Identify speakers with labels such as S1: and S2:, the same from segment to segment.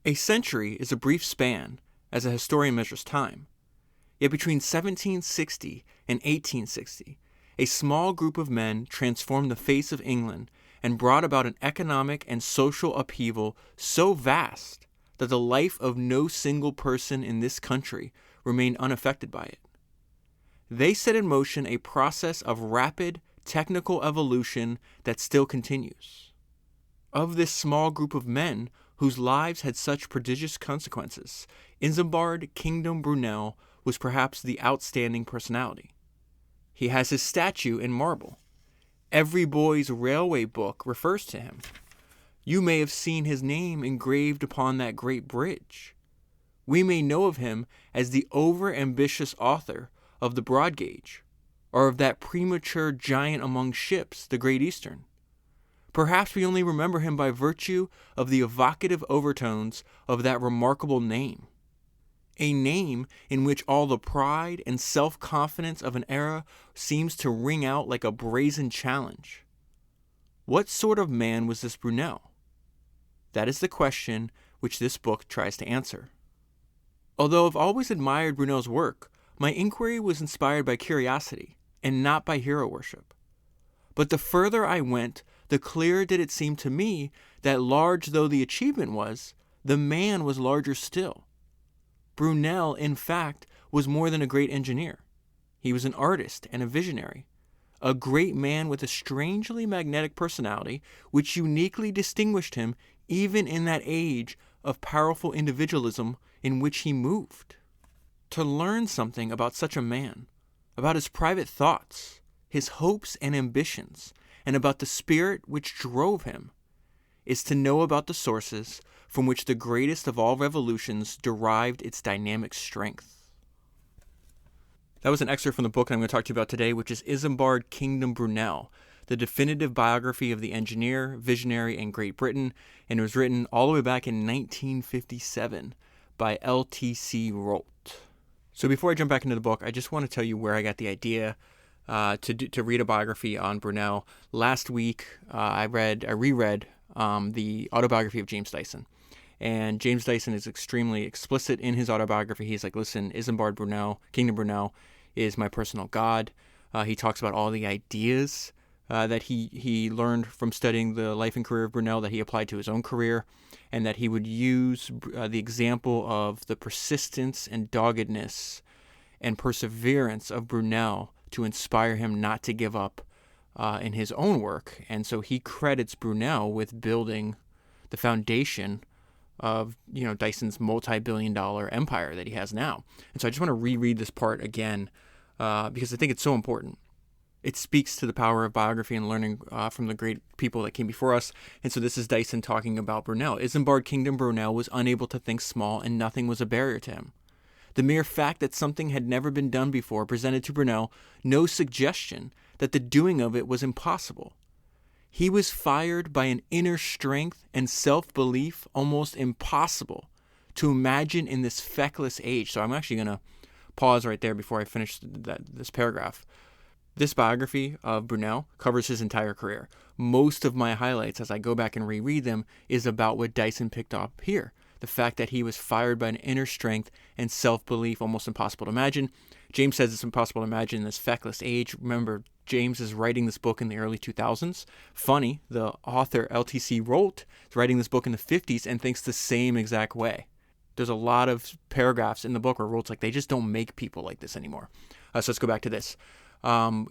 S1: A century is a brief span as a historian measures time. Yet between 1760 and 1860, a small group of men transformed the face of England and brought about an economic and social upheaval so vast that the life of no single person in this country remained unaffected by it. They set in motion a process of rapid technical evolution that still continues. Of this small group of men whose lives had such prodigious consequences, Isambard Brunel was perhaps the outstanding personality. He has his statue in marble. Every boy's railway book refers to him. You may have seen his name engraved upon that great bridge. We may know of him as the over-ambitious author of the Broad Gauge, or of that premature giant among ships, the Great Eastern. Perhaps we only remember him by virtue of the evocative overtones of that remarkable name. A name in which all the pride and self-confidence of an era seems to ring out like a brazen challenge. What sort of man was this Brunel? That is the question which this book tries to answer. Although I've always admired Brunel's work, my inquiry was inspired by curiosity and not by hero worship. But the further I went, the clearer did it seem to me that large though the achievement was, the man was larger still. Brunel, in fact, was more than a great engineer. He was an artist and a visionary, a great man with a strangely magnetic personality which uniquely distinguished him even in that age of powerful individualism in which he moved. To learn something about such a man, about his private thoughts, his hopes and ambitions, and about the spirit which drove him, is to know about the sources from which the greatest of all revolutions derived its dynamic strength. That was an excerpt from the book I'm going to talk to you about today, which is Isambard Brunel, the definitive biography of the engineer, visionary, and Great Britain, and it was written all the way back in 1957 by L.T.C. Rolt. So before I jump back into the book, I just want to tell you where I got the idea to read a biography on Brunel. Last week, I reread the autobiography of James Dyson. And James Dyson is extremely explicit in his autobiography. He's like, listen, Isambard Brunel, Brunel, is my personal god. He talks about all the ideas that he learned from studying the life and career of Brunel that he applied to his own career, and that he would use the example of the persistence and doggedness and perseverance of Brunel to inspire him not to give up in his own work. And so he credits Brunel with building the foundation of Dyson's multi-billion-dollar empire that he has now. And so I just want to reread this part again because I think it's so important. It speaks to the power of biography and learning from the great people that came before us. And so this is Dyson talking about Brunel. Isambard Brunel was unable to think small, and nothing was a barrier to him. The mere fact that something had never been done before presented to Brunel no suggestion that the doing of it was impossible. He was fired by an inner strength and self-belief almost impossible to imagine in this feckless age. So I'm actually going to pause right there before I finish this paragraph. This biography of Brunel covers his entire career. Most of my highlights, as I go back and reread them, is about what Dyson picked up here. The fact that he was fired by an inner strength and self-belief almost impossible to imagine. James says it's impossible to imagine in this feckless age. Remember, James is writing this book in the early 2000s. Funny, the author L.T.C. Rolt is writing this book in the 50s and thinks the same exact way. There's a lot of paragraphs in the book where Rolt's like, they just don't make people like this anymore. So let's go back to this.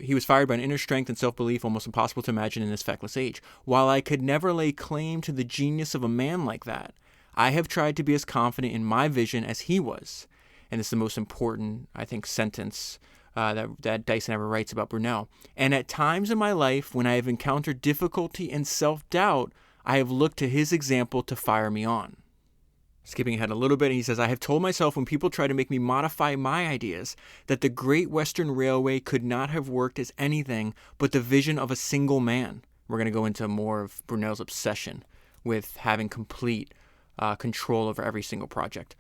S1: He was fired by an inner strength and self-belief almost impossible to imagine in this feckless age. While I could never lay claim to the genius of a man like that, I have tried to be as confident in my vision as he was. And this is the most important, I think, sentence that Dyson ever writes about Brunel. And at times in my life, when I have encountered difficulty and self-doubt, I have looked to his example to fire me on. Skipping ahead a little bit, he says, I have told myself when people try to make me modify my ideas that the Great Western Railway could not have worked as anything but the vision of a single man. We're going to go into more of Brunel's obsession with having complete control over every single project.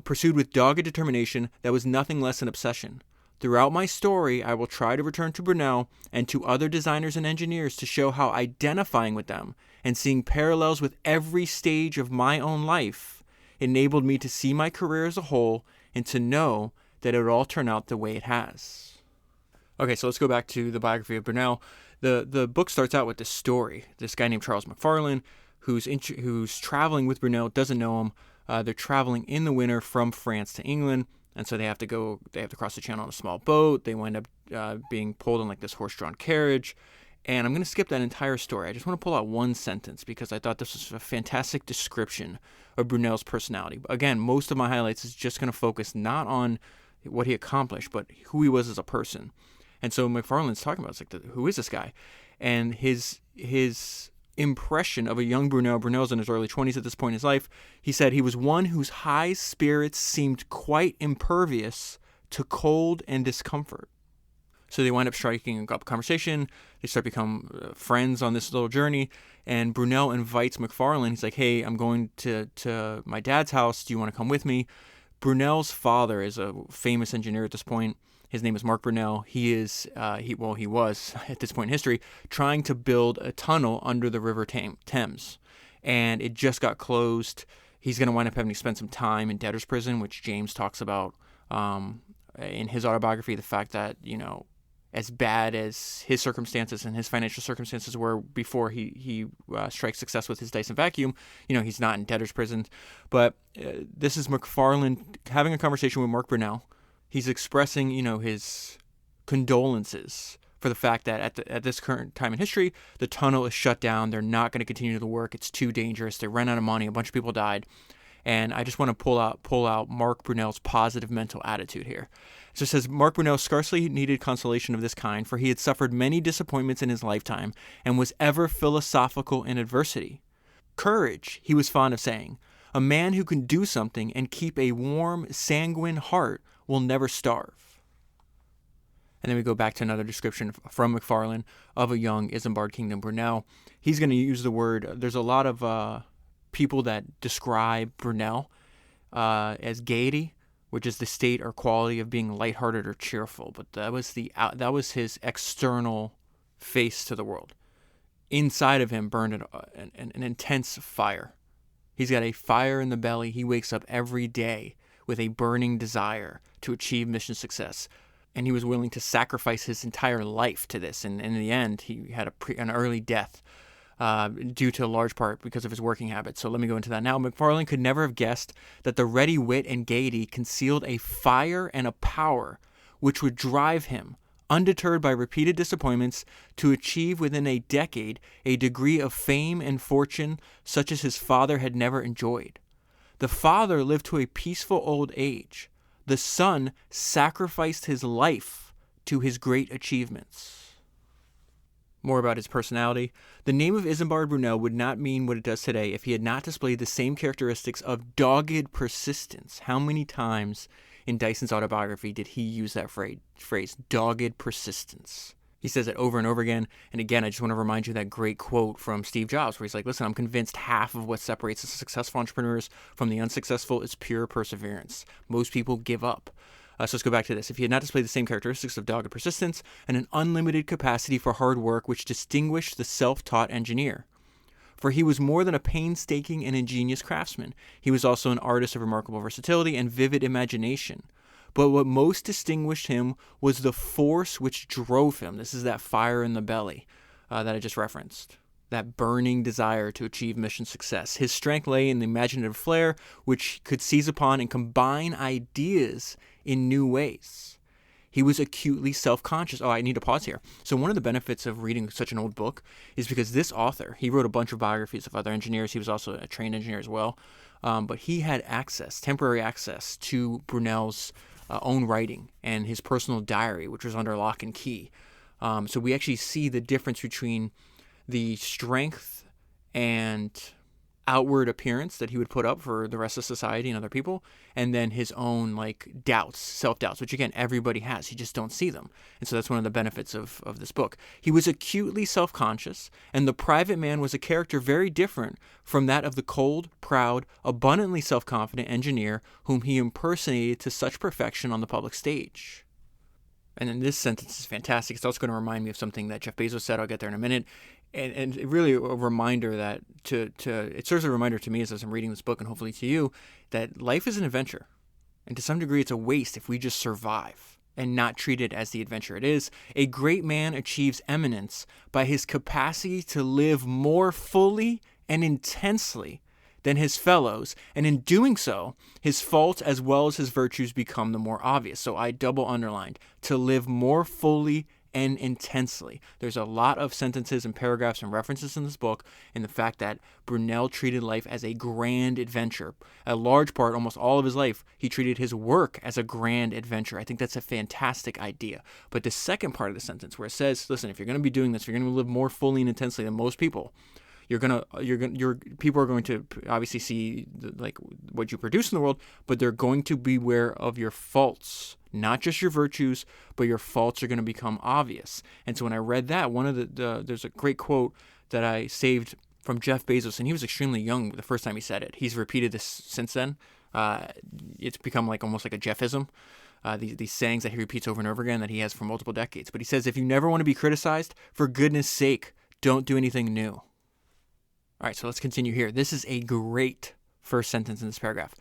S1: Pursued with dogged determination that was nothing less than obsession. Throughout my story, I will try to return to Brunel and to other designers and engineers to show how identifying with them and seeing parallels with every stage of my own life enabled me to see my career as a whole and to know that it would all turn out the way it has. Okay, so let's go back to the biography of Brunel. The book starts out with this story. This guy named Charles McFarlane, who's traveling with Brunel, doesn't know him. They're traveling in the winter from France to England, and so they have to cross the channel on a small boat. They wind up being pulled in like this horse-drawn carriage. And I'm going to skip that entire story. I just want to pull out one sentence because I thought this was a fantastic description of Brunel's personality. Again, most of my highlights is just going to focus not on what he accomplished, but who he was as a person. And so McFarlane's talking about, it's like, who is this guy? And his impression of a young Brunel, Brunel's in his early 20s at this point in his life, he said he was one whose high spirits seemed quite impervious to cold and discomfort. So they wind up striking up a conversation. They start becoming friends on this little journey. And Brunel invites McFarlane. He's like, hey, I'm going to my dad's house. Do you want to come with me? Brunel's father is a famous engineer at this point. His name is Mark Brunel. He was at this point in history trying to build a tunnel under the River Thames. And it just got closed. He's going to wind up having to spend some time in debtor's prison, which James talks about in his autobiography, the fact that, as bad as his circumstances and his financial circumstances were before he strikes success with his Dyson vacuum, he's not in debtor's prison. But this is McFarlane having a conversation with Mark Brunel. He's expressing, his condolences for the fact that at this current time in history, the tunnel is shut down. They're not going to continue the work. It's too dangerous. They ran out of money. A bunch of people died. And I just want to pull out Mark Brunel's positive mental attitude here. So it says, Mark Brunel scarcely needed consolation of this kind, for he had suffered many disappointments in his lifetime and was ever philosophical in adversity. Courage, he was fond of saying. A man who can do something and keep a warm, sanguine heart will never starve. And then we go back to another description from McFarlane of a young Isambard Kingdom Brunel. He's going to use the word, there's a lot of people that describe Brunel as gaiety, which is the state or quality of being lighthearted or cheerful. But that was his external face to the world. Inside of him burned an intense fire. He's got a fire in the belly. He wakes up every day with a burning desire to achieve mission success. And he was willing to sacrifice his entire life to this. And in the end, he had an early death due to a large part because of his working habits. So let me go into that now. McFarlane could never have guessed that the ready wit and gaiety concealed a fire and a power which would drive him, undeterred by repeated disappointments, to achieve within a decade a degree of fame and fortune such as his father had never enjoyed. The father lived to a peaceful old age. The son sacrificed his life to his great achievements. More about his personality. The name of Isambard Brunel would not mean what it does today if he had not displayed the same characteristics of dogged persistence. How many times in Dyson's autobiography did he use that phrase, dogged persistence? He says it over and over again. And again, I just want to remind you of that great quote from Steve Jobs, where he's like, listen, I'm convinced half of what separates the successful entrepreneurs from the unsuccessful is pure perseverance. Most people give up. So let's go back to this. If he had not displayed the same characteristics of dogged persistence and an unlimited capacity for hard work which distinguished the self-taught engineer. For he was more than a painstaking and ingenious craftsman. He was also an artist of remarkable versatility and vivid imagination. But what most distinguished him was the force which drove him. This is that fire in the belly that I just referenced. That burning desire to achieve mission success. His strength lay in the imaginative flair which he could seize upon and combine ideas in new ways. He was acutely self-conscious. Oh, I need to pause here. So one of the benefits of reading such an old book is because this author, he wrote a bunch of biographies of other engineers. He was also a trained engineer as well. But he had temporary access to Brunel's own writing and his personal diary, which was under lock and key. So we actually see the difference between the strength and outward appearance that he would put up for the rest of society and other people, and then his own doubts, self-doubts, which again everybody has. You just don't see them. And so that's one of the benefits of this book. He was acutely self-conscious, and the private man was a character very different from that of the cold, proud, abundantly self-confident engineer whom he impersonated to such perfection on the public stage. And then this sentence is fantastic. It's also going to remind me of something that Jeff Bezos said. I'll get there in a minute. and really a reminder that it serves as a reminder to me as I'm reading this book, and hopefully to you, that life is an adventure. And to some degree, it's a waste if we just survive and not treat it as the adventure it is. A great man achieves eminence by his capacity to live more fully and intensely than his fellows, and in doing so, his faults as well as his virtues become the more obvious. So I double underlined, to live more fully and intensely. There's a lot of sentences and paragraphs and references in this book in the fact that Brunel treated life as a grand adventure. A large part, almost all of his life, he treated his work as a grand adventure. I think that's a fantastic idea. But the second part of the sentence where it says, listen, if you're going to be doing this, if you're going to live more fully and intensely than most people, your people are going to obviously see like what you produce in the world, but they're going to beware of your faults, not just your virtues, but your faults are going to become obvious. And so when I read that, one of there's a great quote that I saved from Jeff Bezos, and he was extremely young the first time he said it. He's repeated this since then. It's become like almost like a Jeffism. These sayings that he repeats over and over again that he has for multiple decades. But he says, if you never want to be criticized, for goodness sake, don't do anything new. All right, so let's continue here. This is a great first sentence in this paragraph.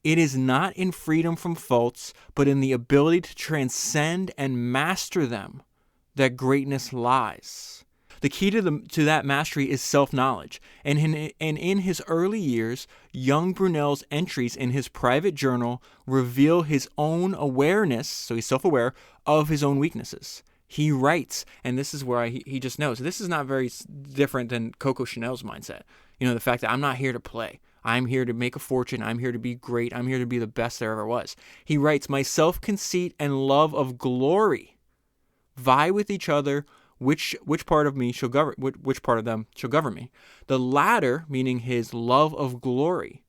S1: It is not in freedom from faults, but in the ability to transcend and master them that greatness lies. The key to that mastery is self-knowledge. And in his early years, young Brunel's entries in his private journal reveal his own awareness, so he's self-aware, of his own weaknesses. He writes, and this is where he just knows. This is not very different than Coco Chanel's mindset. You know, the fact that I'm not here to play. I'm here to make a fortune. I'm here to be great. I'm here to be the best there ever was. He writes, my self-conceit and love of glory vie with each other. Which part of me shall govern? Which part of them shall govern me? The latter, meaning his love of glory.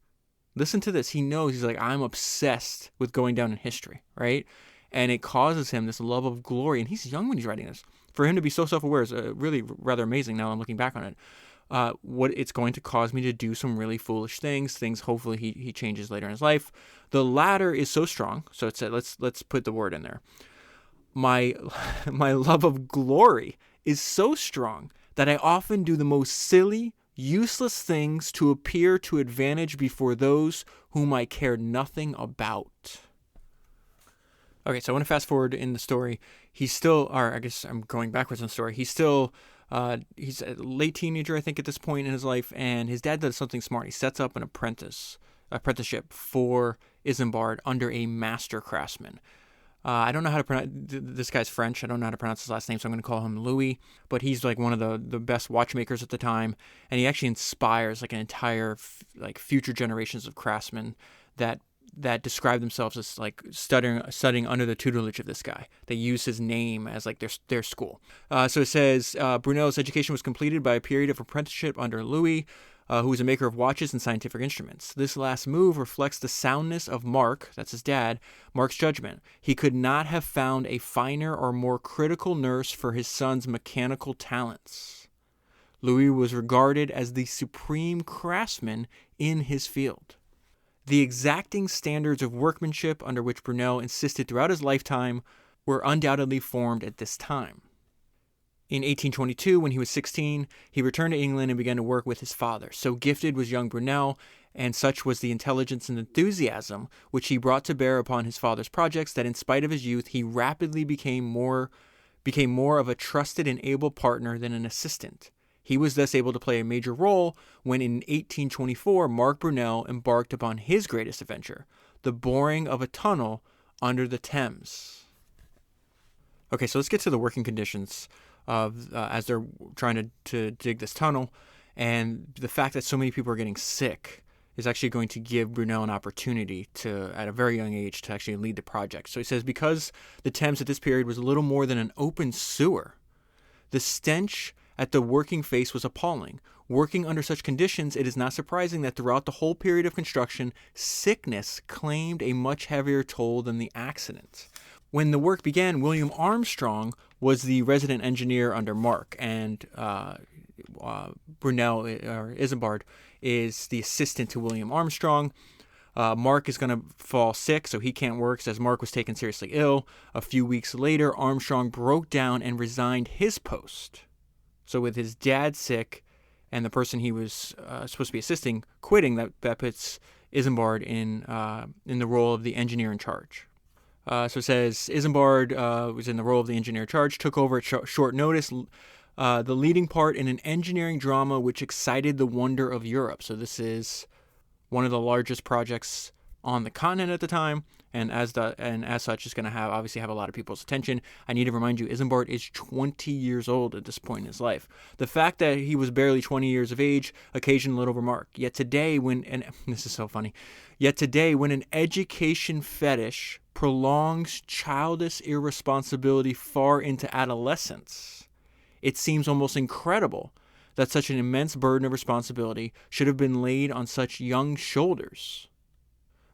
S1: Listen to this. He knows. He's like, I'm obsessed with going down in history, right? And it causes him this love of glory. And he's young when he's writing this. For him to be so self-aware is really rather amazing now I'm looking back on it. What it's going to cause me to do some really foolish things hopefully he changes later in his life. The latter is so strong. So it said, let's put the word in there. My love of glory is so strong that I often do the most silly, useless things to appear to advantage before those whom I care nothing about. Okay, so I want to fast forward in the story. He's still, or I guess I'm going backwards in the story. He's a late teenager, I think, at this point in his life, and his dad does something smart. He sets up an apprenticeship for Isambard under a master craftsman. I don't know how to pronounce, this guy's French. I don't know how to pronounce his last name, so I'm going to call him Louis. But he's like one of the best watchmakers at the time, and he actually inspires like an entire future generations of craftsmen that describe themselves as like studying under the tutelage of this guy. They use his name as like their school. So it says Brunel's education was completed by a period of apprenticeship under Louis, who was a maker of watches and scientific instruments. This last move reflects the soundness of Mark, that's his dad, Mark's judgment. He could not have found a finer or more critical nurse for his son's mechanical talents. Louis was regarded as the supreme craftsman in his field. The exacting standards of workmanship under which Brunel insisted throughout his lifetime were undoubtedly formed at this time. In 1822, when he was 16, he returned to England and began to work with his father. So gifted was young Brunel, and such was the intelligence and enthusiasm which he brought to bear upon his father's projects that in spite of his youth, he rapidly became more of a trusted and able partner than an assistant. He was thus able to play a major role when in 1824, Mark Brunel embarked upon his greatest adventure, the boring of a tunnel under the Thames. Okay, so let's get to the working conditions of as they're trying to dig this tunnel, and the fact that so many people are getting sick is actually going to give Brunel an opportunity to, at a very young age, to actually lead the project. So he says, because the Thames at this period was little more than an open sewer, the stench at the working face was appalling. Working under such conditions, it is not surprising that throughout the whole period of construction, sickness claimed a much heavier toll than the accident. When the work began, William Armstrong was the resident engineer under Mark, and Brunel, or Isambard, is the assistant to William Armstrong. Mark is going to fall sick, so he can't work, says Mark was taken seriously ill. A few weeks later, Armstrong broke down and resigned his post. So with his dad sick and the person he was supposed to be assisting quitting, that puts Isambard in the role of the engineer in charge. So it says Isambard was in the role of the engineer in charge, took over at short notice the leading part in an engineering drama which excited the wonder of Europe. So this is one of the largest projects on the continent at the time, and as such is going to obviously have a lot of people's attention. I need to remind you, Isambard is 20 years old at this point in his life. The fact that he was barely 20 years of age occasioned little remark. Yet today, and this is so funny, when an education fetish prolongs childish irresponsibility far into adolescence, it seems almost incredible that such an immense burden of responsibility should have been laid on such young shoulders.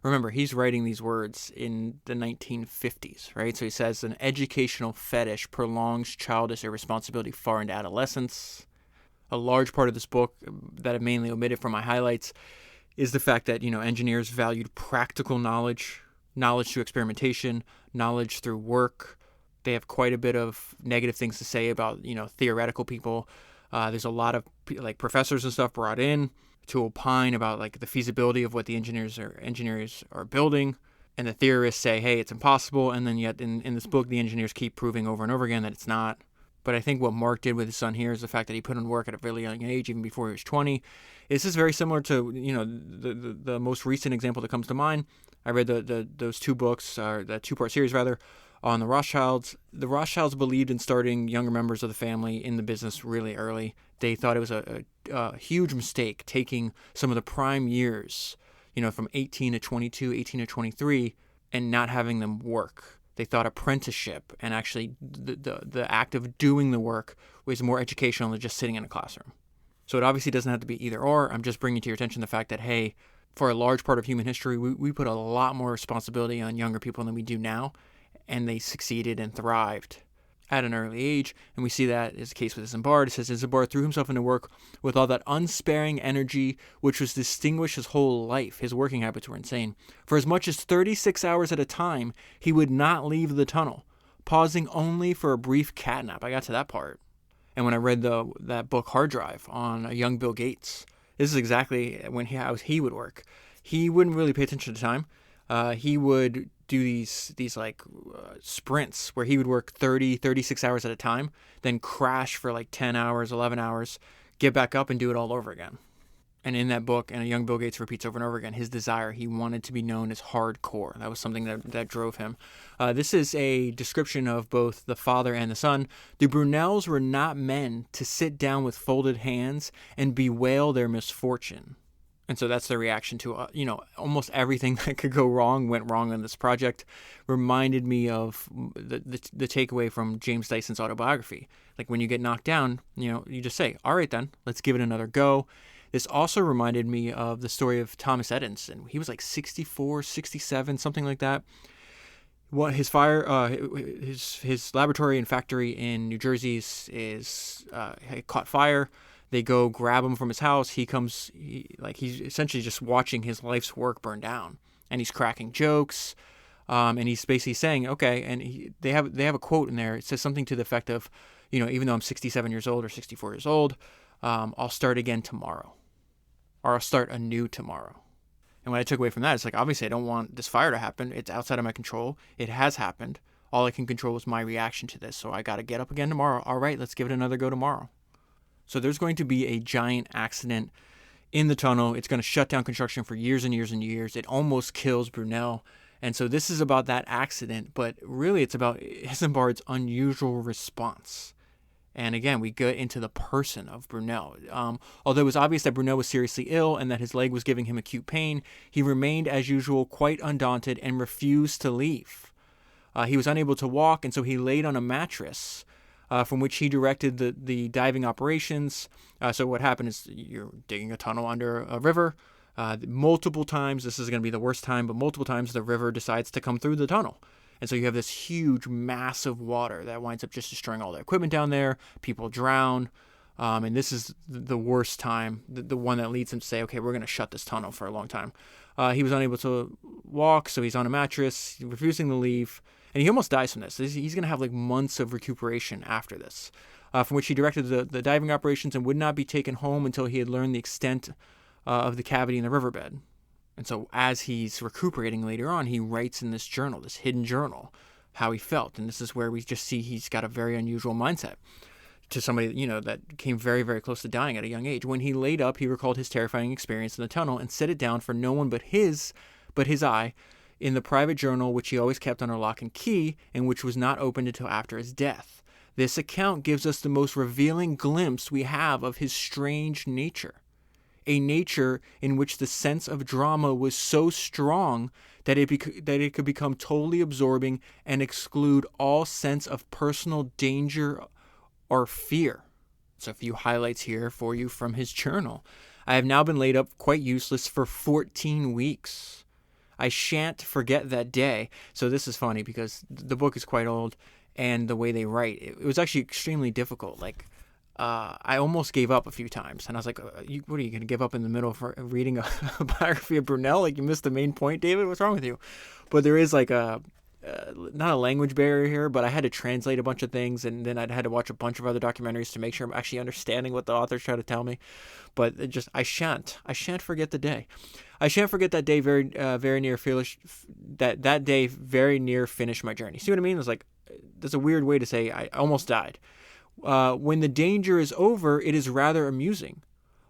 S1: Remember, he's writing these words in the 1950s, right? So he says an educational fetish prolongs childish irresponsibility far into adolescence. A large part of this book that I mainly omitted from my highlights is the fact that, engineers valued practical knowledge through experimentation, knowledge through work. They have quite a bit of negative things to say about, theoretical people. There's a lot of professors and stuff brought in to opine about the feasibility of what the engineers are building, and the theorists say, hey, it's impossible, and then yet in this book the engineers keep proving over and over again that it's not. But I think what Mark did with his son here is the fact that he put in work at a really young age, even before he was 20. This is very similar to the most recent example that comes to mind. I read those two books, or the two-part series rather, on the Rothschilds. The Rothschilds believed in starting younger members of the family in the business really early. They thought it was a huge mistake taking some of the prime years, from 18 to 22, 18 to 23, and not having them work. They thought apprenticeship and actually the act of doing the work was more educational than just sitting in a classroom. So it obviously doesn't have to be either or. I'm just bringing to your attention the fact that, hey, for a large part of human history, we put a lot more responsibility on younger people than we do now, and they succeeded and thrived at an early age, and we see that is the case with Isambard. It says Isambard threw himself into work with all that unsparing energy which was distinguished his whole life. His working habits were insane. For as much as 36 hours at a time, he would not leave the tunnel, pausing only for a brief catnap. I got to that part. And when I read that book Hard Drive on a young Bill Gates, this is exactly how he would work. He wouldn't really pay attention to time. He would do these sprints where he would work 36 hours at a time, then crash for 10 hours, 11 hours, get back up and do it all over again. And in that book, and a young Bill Gates repeats over and over again, his desire, he wanted to be known as hardcore. That was something that drove him. This is a description of both the father and the son. The Brunels were not men to sit down with folded hands and bewail their misfortune. And so that's the reaction to, almost everything that could go wrong went wrong on this project. Reminded me of the takeaway from James Dyson's autobiography. When you get knocked down, you just say, all right, then, let's give it another go. This also reminded me of the story of Thomas Edison. He was 64, 67, something like that. What his laboratory and factory in New Jersey caught fire. They go grab him from his house. He's essentially just watching his life's work burn down, and he's cracking jokes, and he's basically saying, okay. And they have a quote in there. It says something to the effect of, even though I'm 67 years old or 64 years old, I'll start again tomorrow, or I'll start anew tomorrow. And what I took away from that is obviously I don't want this fire to happen. It's outside of my control. It has happened. All I can control is my reaction to this. So I got to get up again tomorrow. All right, let's give it another go tomorrow. So there's going to be a giant accident in the tunnel. It's going to shut down construction for years and years and years. It almost kills Brunel. And so this is about that accident, but really it's about Isambard's unusual response. And again, we get into the person of Brunel. Although it was obvious that Brunel was seriously ill and that his leg was giving him acute pain, he remained, as usual, quite undaunted and refused to leave. He was unable to walk, and so he laid on a mattress, from which he directed the diving operations. So what happened is you're digging a tunnel under a river. Multiple times, this is going to be the worst time, but multiple times the river decides to come through the tunnel. And so you have this huge, massive water that winds up just destroying all the equipment down there. People drown. And this is the worst time, the one that leads him to say, okay, we're going to shut this tunnel for a long time. He was unable to walk, so he's on a mattress, refusing to leave. And he almost dies from this. He's going to have months of recuperation after this. from which he directed the diving operations and would not be taken home until he had learned the extent of the cavity in the riverbed. And so as he's recuperating later on, he writes in this journal, this hidden journal, how he felt. And this is where we just see he's got a very unusual mindset to somebody, that came very, very close to dying at a young age. When he laid up, he recalled his terrifying experience in the tunnel and set it down for no one but his eye in the private journal, which he always kept under lock and key and which was not opened until after his death. This account gives us the most revealing glimpse we have of his strange nature. A nature in which the sense of drama was so strong that it could become totally absorbing and exclude all sense of personal danger or fear. So a few highlights here for you from his journal. I have now been laid up quite useless for 14 weeks. I shan't forget that day. So this is funny because the book is quite old and the way they write, it was actually extremely difficult. I almost gave up a few times, and I was like, what are you going to give up in the middle of reading a biography of Brunel? You missed the main point, David? What's wrong with you? But there is not a language barrier here, but I had to translate a bunch of things, and then I had to watch a bunch of other documentaries to make sure I'm actually understanding what the author's trying to tell me. But I shan't forget the day. I shan't forget that day very near finish that day very near finish my journey. See what I mean? It's like, that's a weird way to say I almost died. When the danger is over, it is rather amusing.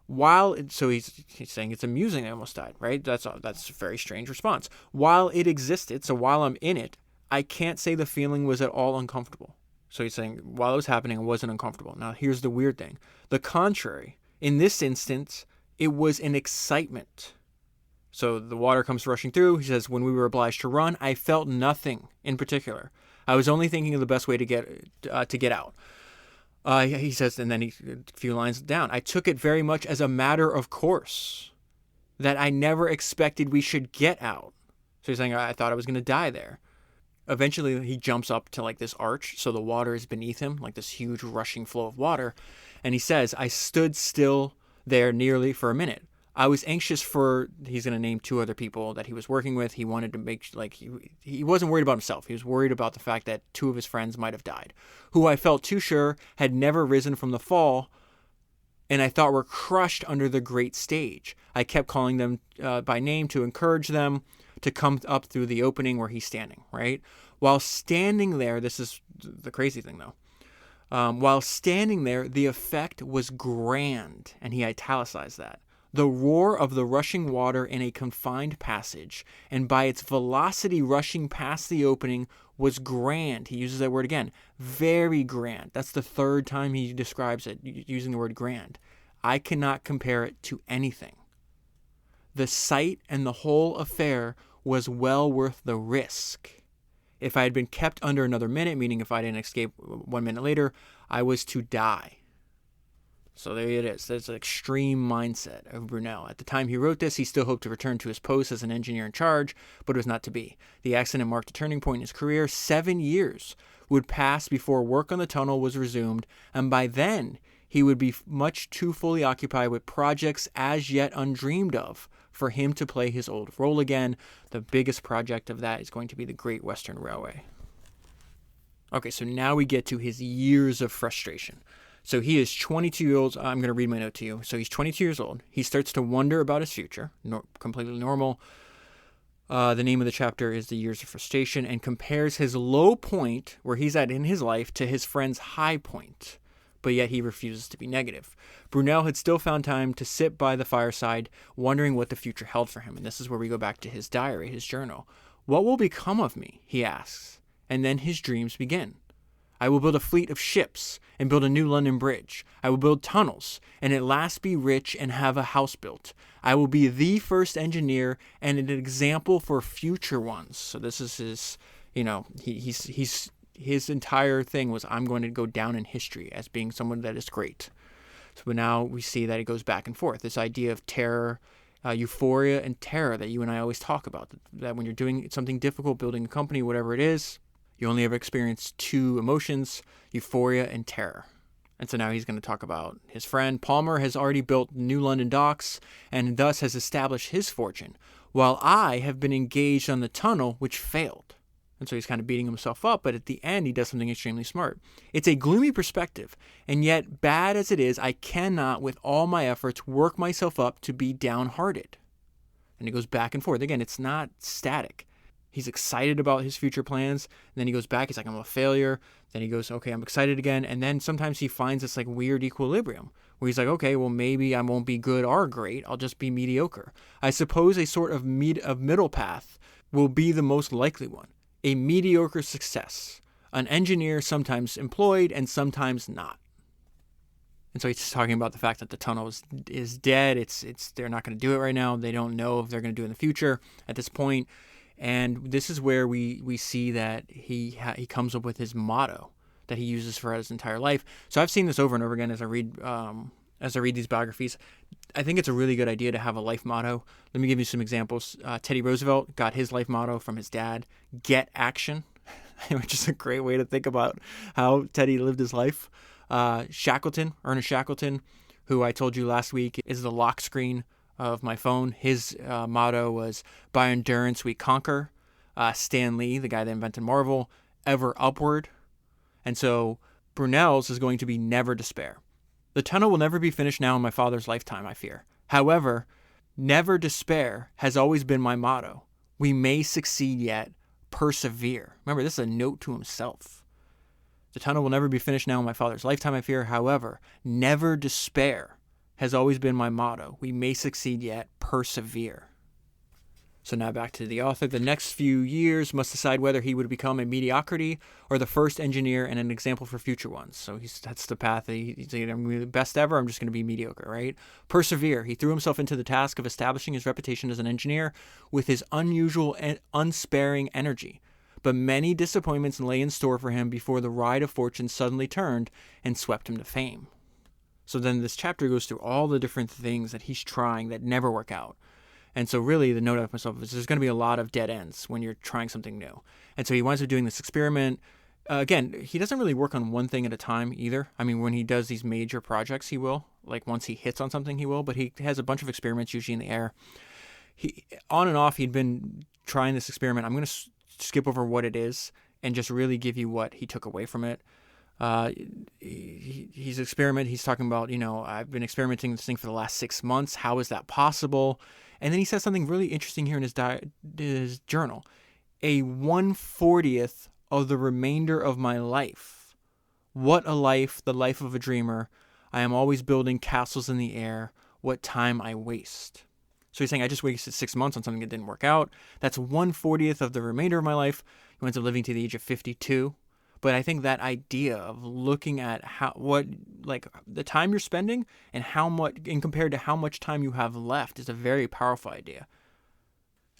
S1: So he's saying it's amusing I almost died, right? That's a very strange response. While it existed, so while I'm in it, I can't say the feeling was at all uncomfortable. So he's saying while it was happening, it wasn't uncomfortable. Now here's the weird thing. The contrary. In this instance, it was an excitement. So the water comes rushing through. He says, when we were obliged to run, I felt nothing in particular. I was only thinking of the best way to get out. He says, and then a few lines down, I took it very much as a matter of course that I never expected we should get out. So he's saying, I thought I was going to die there. Eventually, he jumps up to this arch, so the water is beneath him, like this huge rushing flow of water. And he says, I stood still there nearly for a minute. I was anxious he's going to name two other people that he was working with. He wanted to make, he wasn't worried about himself. He was worried about the fact that two of his friends might have died, who I felt too sure had never risen from the fall, and I thought were crushed under the great stage. I kept calling them by name to encourage them to come up through the opening where he's standing, right? While standing there, this is the crazy thing though. While standing there, the effect was grand, and he italicized that. The roar of the rushing water in a confined passage, and by its velocity rushing past the opening, was grand. He uses that word again. Very grand. That's the third time he describes it, using the word grand. I cannot compare it to anything. The sight and the whole affair was well worth the risk. If I had been kept under another minute, meaning if I didn't escape 1 minute later, I was to die. So there it is. That's an extreme mindset of Brunel. At the time he wrote this, he still hoped to return to his post as an engineer in charge, but it was not to be. The accident marked a turning point in his career. 7 years would pass before work on the tunnel was resumed, and by then he would be much too fully occupied with projects as yet undreamed of for him to play his old role again. The biggest project of that is going to be the Great Western Railway. Okay, so now we get to his years of frustration. So he is 22 years old. I'm going to read my note to you. So he's 22 years old. He starts to wonder about his future. Completely normal. The name of the chapter is The Years of Frustration, and compares his low point, where he's at in his life, to his friend's high point. But yet he refuses to be negative. Brunel had still found time to sit by the fireside, wondering what the future held for him. And this is where we go back to his diary, his journal. What will become of me, he asks. And then his dreams begin. I will build a fleet of ships and build a new London Bridge. I will build tunnels and at last be rich and have a house built. I will be the first engineer and an example for future ones. So this is his, his entire thing was, I'm going to go down in history as being someone that is great. So now we see that it goes back and forth. This idea of terror, euphoria and terror that you and I always talk about. That when you're doing something difficult, building a company, whatever it is, you only ever experience two emotions, euphoria and terror. And so now he's going to talk about his friend. Palmer has already built new London docks and thus has established his fortune, while I have been engaged on the tunnel, which failed. And so he's kind of beating himself up, but at the end, he does something extremely smart. It's a gloomy perspective, and yet, bad as it is, I cannot, with all my efforts, work myself up to be downhearted. And he goes back and forth. Again, it's not static. He's excited about his future plans, and then he goes back, he's like, I'm a failure. Then he goes, okay, I'm excited again. And then sometimes he finds this like weird equilibrium where he's like, okay, well, maybe I won't be good or great. I'll just be mediocre. I suppose a sort of middle path will be the most likely one. A mediocre success. An engineer sometimes employed and sometimes not. And so he's talking about the fact that the tunnel is dead. They're not going to do it right now. They don't know if they're going to do it in the future at this point. And this is where we see that he comes up with his motto that he uses for his entire life. So I've seen this over and over again as I read these biographies. I think it's a really good idea to have a life motto. Let me give you some examples. Teddy Roosevelt got his life motto from his dad, get action, which is a great way to think about how Teddy lived his life. Ernest Shackleton, who I told you last week is the lock screen of my phone. His motto was, by endurance we conquer. Stan Lee, the guy that invented Marvel, ever upward. And so Brunels is going to be never despair. The tunnel will never be finished now in my father's lifetime, I fear. However, never despair has always been my motto. We may succeed yet. Persevere. Remember, this is a note to himself. The tunnel will never be finished now in my father's lifetime, I fear. However, never despair has always been my motto. We may succeed yet. Persevere. So now back to the author. The next few years must decide whether he would become a mediocrity or the first engineer and an example for future ones. So that's the path. He's either I'm going to be the best ever, I'm just going to be mediocre, right? Persevere. He threw himself into the task of establishing his reputation as an engineer with his unusual and unsparing energy. But many disappointments lay in store for him before the ride of fortune suddenly turned and swept him to fame. So then this chapter goes through all the different things that he's trying that never work out. And so really the note of myself is there's going to be a lot of dead ends when you're trying something new. And so he winds up doing this experiment. Again, he doesn't really work on one thing at a time either. I mean, when he does these major projects, he will. Like once he hits on something, he will. But he has a bunch of experiments usually in the air. On and off, he'd been trying this experiment. I'm going to skip over what it is and just really give you what he took away from it. He's talking about, I've been experimenting this thing for the last 6 months. How is that possible? And then he says something really interesting here in his journal. A 1/40th of the remainder of my life. What a life, the life of a dreamer. I am always building castles in the air. What time I waste. So he's saying, I just wasted 6 months on something that didn't work out. That's 1/40th of the remainder of my life. He ends up living to the age of 52. But I think that idea of looking at the time you're spending and how much, and compared to how much time you have left, is a very powerful idea.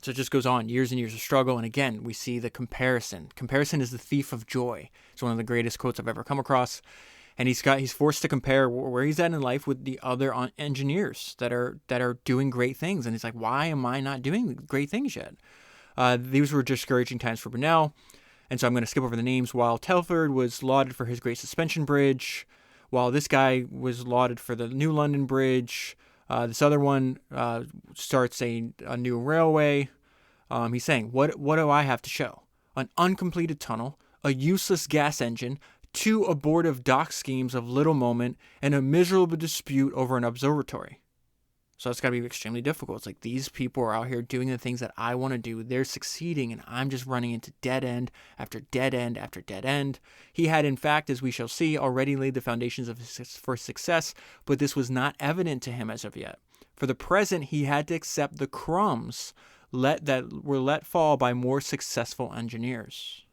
S1: So it just goes on, years and years of struggle. And again, we see the comparison. Comparison is the thief of joy. It's one of the greatest quotes I've ever come across. And he's forced to compare where he's at in life with the other engineers that are doing great things. And he's like, why am I not doing great things yet? These were discouraging times for Brunel. And so I'm going to skip over the names. While Telford was lauded for his great suspension bridge, while this guy was lauded for the New London Bridge, this other one starts a new railway. He's saying, what do I have to show? An uncompleted tunnel, a useless gas engine, 2 abortive dock schemes of little moment, and a miserable dispute over an observatory. So it's got to be extremely difficult. It's like these people are out here doing the things that I want to do. They're succeeding, and I'm just running into dead end after dead end after dead end. He had, in fact, as we shall see, already laid the foundations for success, but this was not evident to him as of yet. For the present, he had to accept the crumbs that were let fall by more successful engineers.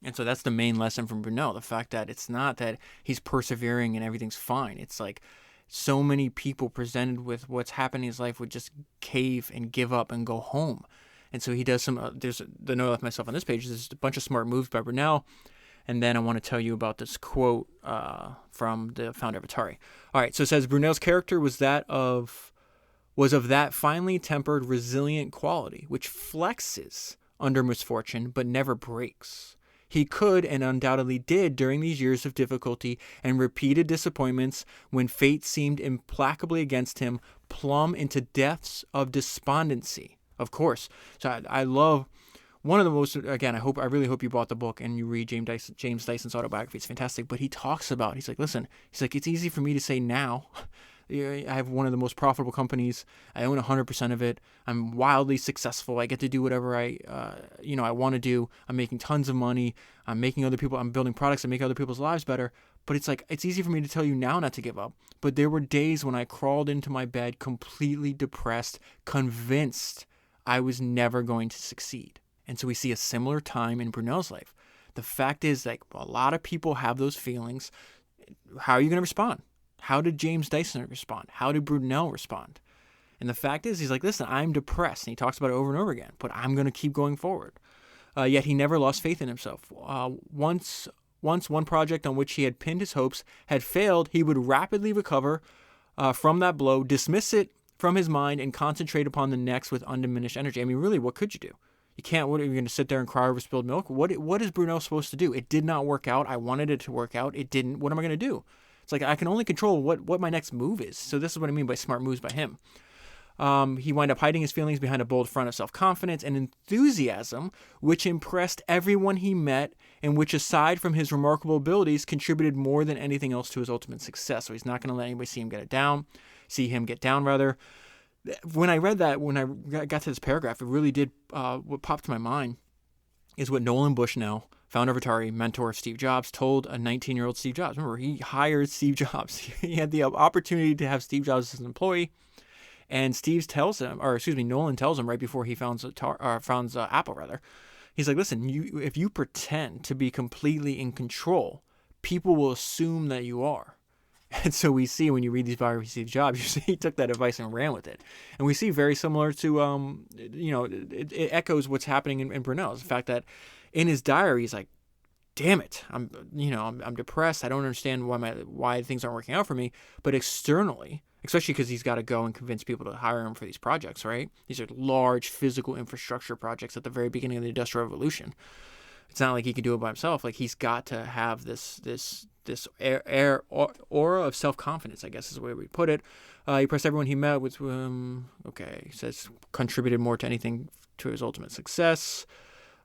S1: And so that's the main lesson from Brunel, the fact that it's not that he's persevering and everything's fine. It's like so many people presented with what's happening in his life would just cave and give up and go home. And so he does there's the note I left myself on this page. There's a bunch of smart moves by Brunel. And then I want to tell you about this quote from the founder of Atari. All right, so it says, Brunel's character was of that finely tempered, resilient quality, which flexes under misfortune, but never breaks. He could, and undoubtedly did, during these years of difficulty and repeated disappointments, when fate seemed implacably against him, plumb into depths of despondency. Of course. So I love one of the most, again, I really hope you bought the book and you read James Dyson's autobiography. It's fantastic. But he talks about, he's like, listen, he's like, it's easy for me to say now. I have one of the most profitable companies. I own 100% of it. I'm wildly successful. I get to do whatever I want to do. I'm making tons of money. I'm building products that make other people's lives better. But it's like, it's easy for me to tell you now not to give up. But there were days when I crawled into my bed completely depressed, convinced I was never going to succeed. And so we see a similar time in Brunel's life. The fact is, like, a lot of people have those feelings. How are you going to respond? How did James Dyson respond? How did Brunel respond? And the fact is, he's like, listen, I'm depressed. And he talks about it over and over again, but I'm going to keep going forward. Yet he never lost faith in himself. Once one project on which he had pinned his hopes had failed, he would rapidly recover from that blow, dismiss it from his mind, and concentrate upon the next with undiminished energy. I mean, really, what could you do? You can't. What are you going to sit there and cry over spilled milk? What is Brunel supposed to do? It did not work out. I wanted it to work out. It didn't. What am I going to do? It's like I can only control what my next move is. So this is what I mean by smart moves by him. He wound up hiding his feelings behind a bold front of self-confidence and enthusiasm, which impressed everyone he met, and which, aside from his remarkable abilities, contributed more than anything else to his ultimate success. So he's not going to let anybody see him get down. When I read that, when I got to this paragraph, it really did, what popped to my mind is what Nolan Bushnell, founder of Atari, mentor of Steve Jobs, told a 19-year-old Steve Jobs. Remember, he hired Steve Jobs. He had the opportunity to have Steve Jobs as an employee, and Nolan tells him right before he founds Apple, rather. He's like, listen, if you pretend to be completely in control, people will assume that you are. And so we see, when you read these biographies of Steve Jobs, you see he took that advice and ran with it. And we see very similar to, it echoes what's happening in Brunel. The fact that in his diary, he's like, damn it, I'm depressed. I don't understand why things aren't working out for me. But externally, especially because he's got to go and convince people to hire him for these projects, right? These are large physical infrastructure projects at the very beginning of the Industrial Revolution. It's not like he can do it by himself. Like, he's got to have this aura of self-confidence, I guess is the way we put it. He impressed everyone he met with, he says, contributed more to anything to his ultimate success.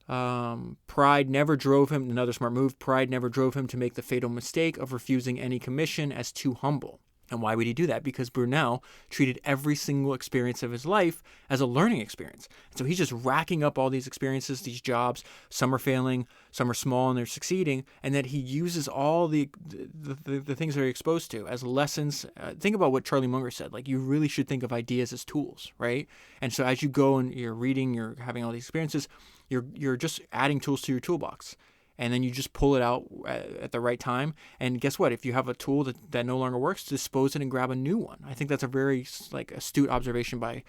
S1: Pride never drove him, another smart move, pride never drove him to make the fatal mistake of refusing any commission as too humble. And why would he do that? Because Brunel treated every single experience of his life as a learning experience. And so he's just racking up all these experiences, these jobs. Some are failing, some are small, and they're succeeding. And that he uses all the things that are exposed to as lessons. Think about what Charlie Munger said. Like, you really should think of ideas as tools, right? And so as you go and you're reading, you're having all these experiences, you're just adding tools to your toolbox. And then you just pull it out at the right time. And guess what? If you have a tool that no longer works, dispose it and grab a new one. I think that's a very astute observation by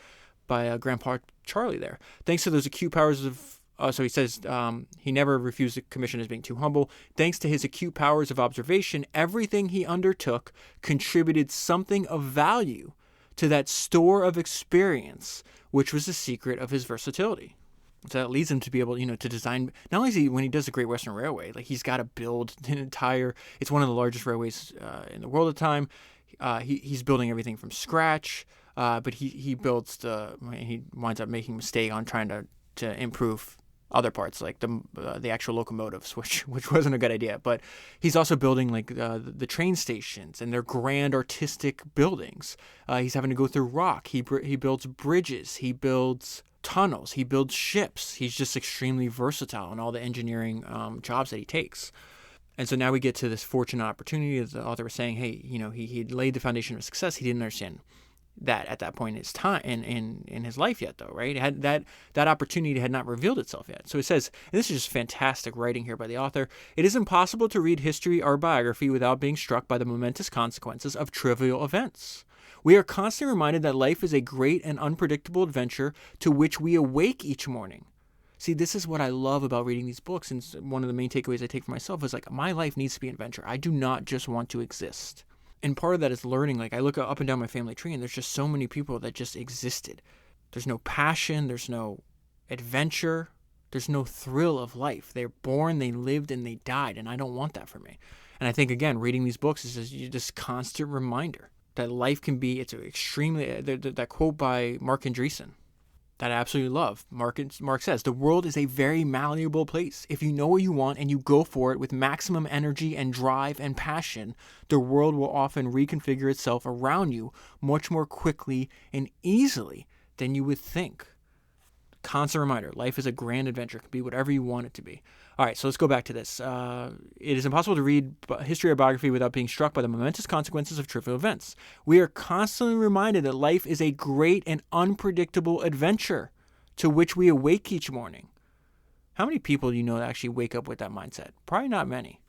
S1: Grandpa Charlie there. Thanks to those acute powers of... so he says he never refused a commission as being too humble. Thanks to his acute powers of observation, everything he undertook contributed something of value to that store of experience, which was the secret of his versatility. So that leads him to be able, to design. Not only is he, when he does the Great Western Railway, like, he's got to build an entire. It's one of the largest railways in the world at the time. He's building everything from scratch. But he winds up making a mistake on trying to improve other parts, like the actual locomotives, which wasn't a good idea. But he's also building the train stations and their grand artistic buildings. He's having to go through rock. He builds bridges. He builds tunnels. He builds ships. He's just extremely versatile in all the engineering jobs that he takes. And so now we get to this fortunate opportunity, as the author was saying, hey, he laid the foundation of success. He didn't understand that at that point in his time in his life yet, though, right? That opportunity had not revealed itself yet. So it says, and this is just fantastic writing here by the author, it is impossible to read history or biography without being struck by the momentous consequences of trivial events. We are constantly reminded that life is a great and unpredictable adventure to which we awake each morning. See, this is what I love about reading these books, and one of the main takeaways I take for myself is, like, my life needs to be an adventure. I do not just want to exist. And part of that is learning. Like, I look up and down my family tree, and there's just so many people that just existed. There's no passion, there's no adventure, there's no thrill of life. They're born, they lived, and they died, and I don't want that for me. And I think, again, reading these books is just this constant reminder that life can be, it's extremely, that quote by Mark Andreessen, that I absolutely love. Mark says, the world is a very malleable place. If you know what you want and you go for it with maximum energy and drive and passion, the world will often reconfigure itself around you much more quickly and easily than you would think. Constant reminder, life is a grand adventure. It can be whatever you want it to be. All right, so let's go back to this. It is impossible to read history or biography without being struck by the momentous consequences of trivial events. We are constantly reminded that life is a great and unpredictable adventure to which we awake each morning. How many people do you know that actually wake up with that mindset? Probably not many.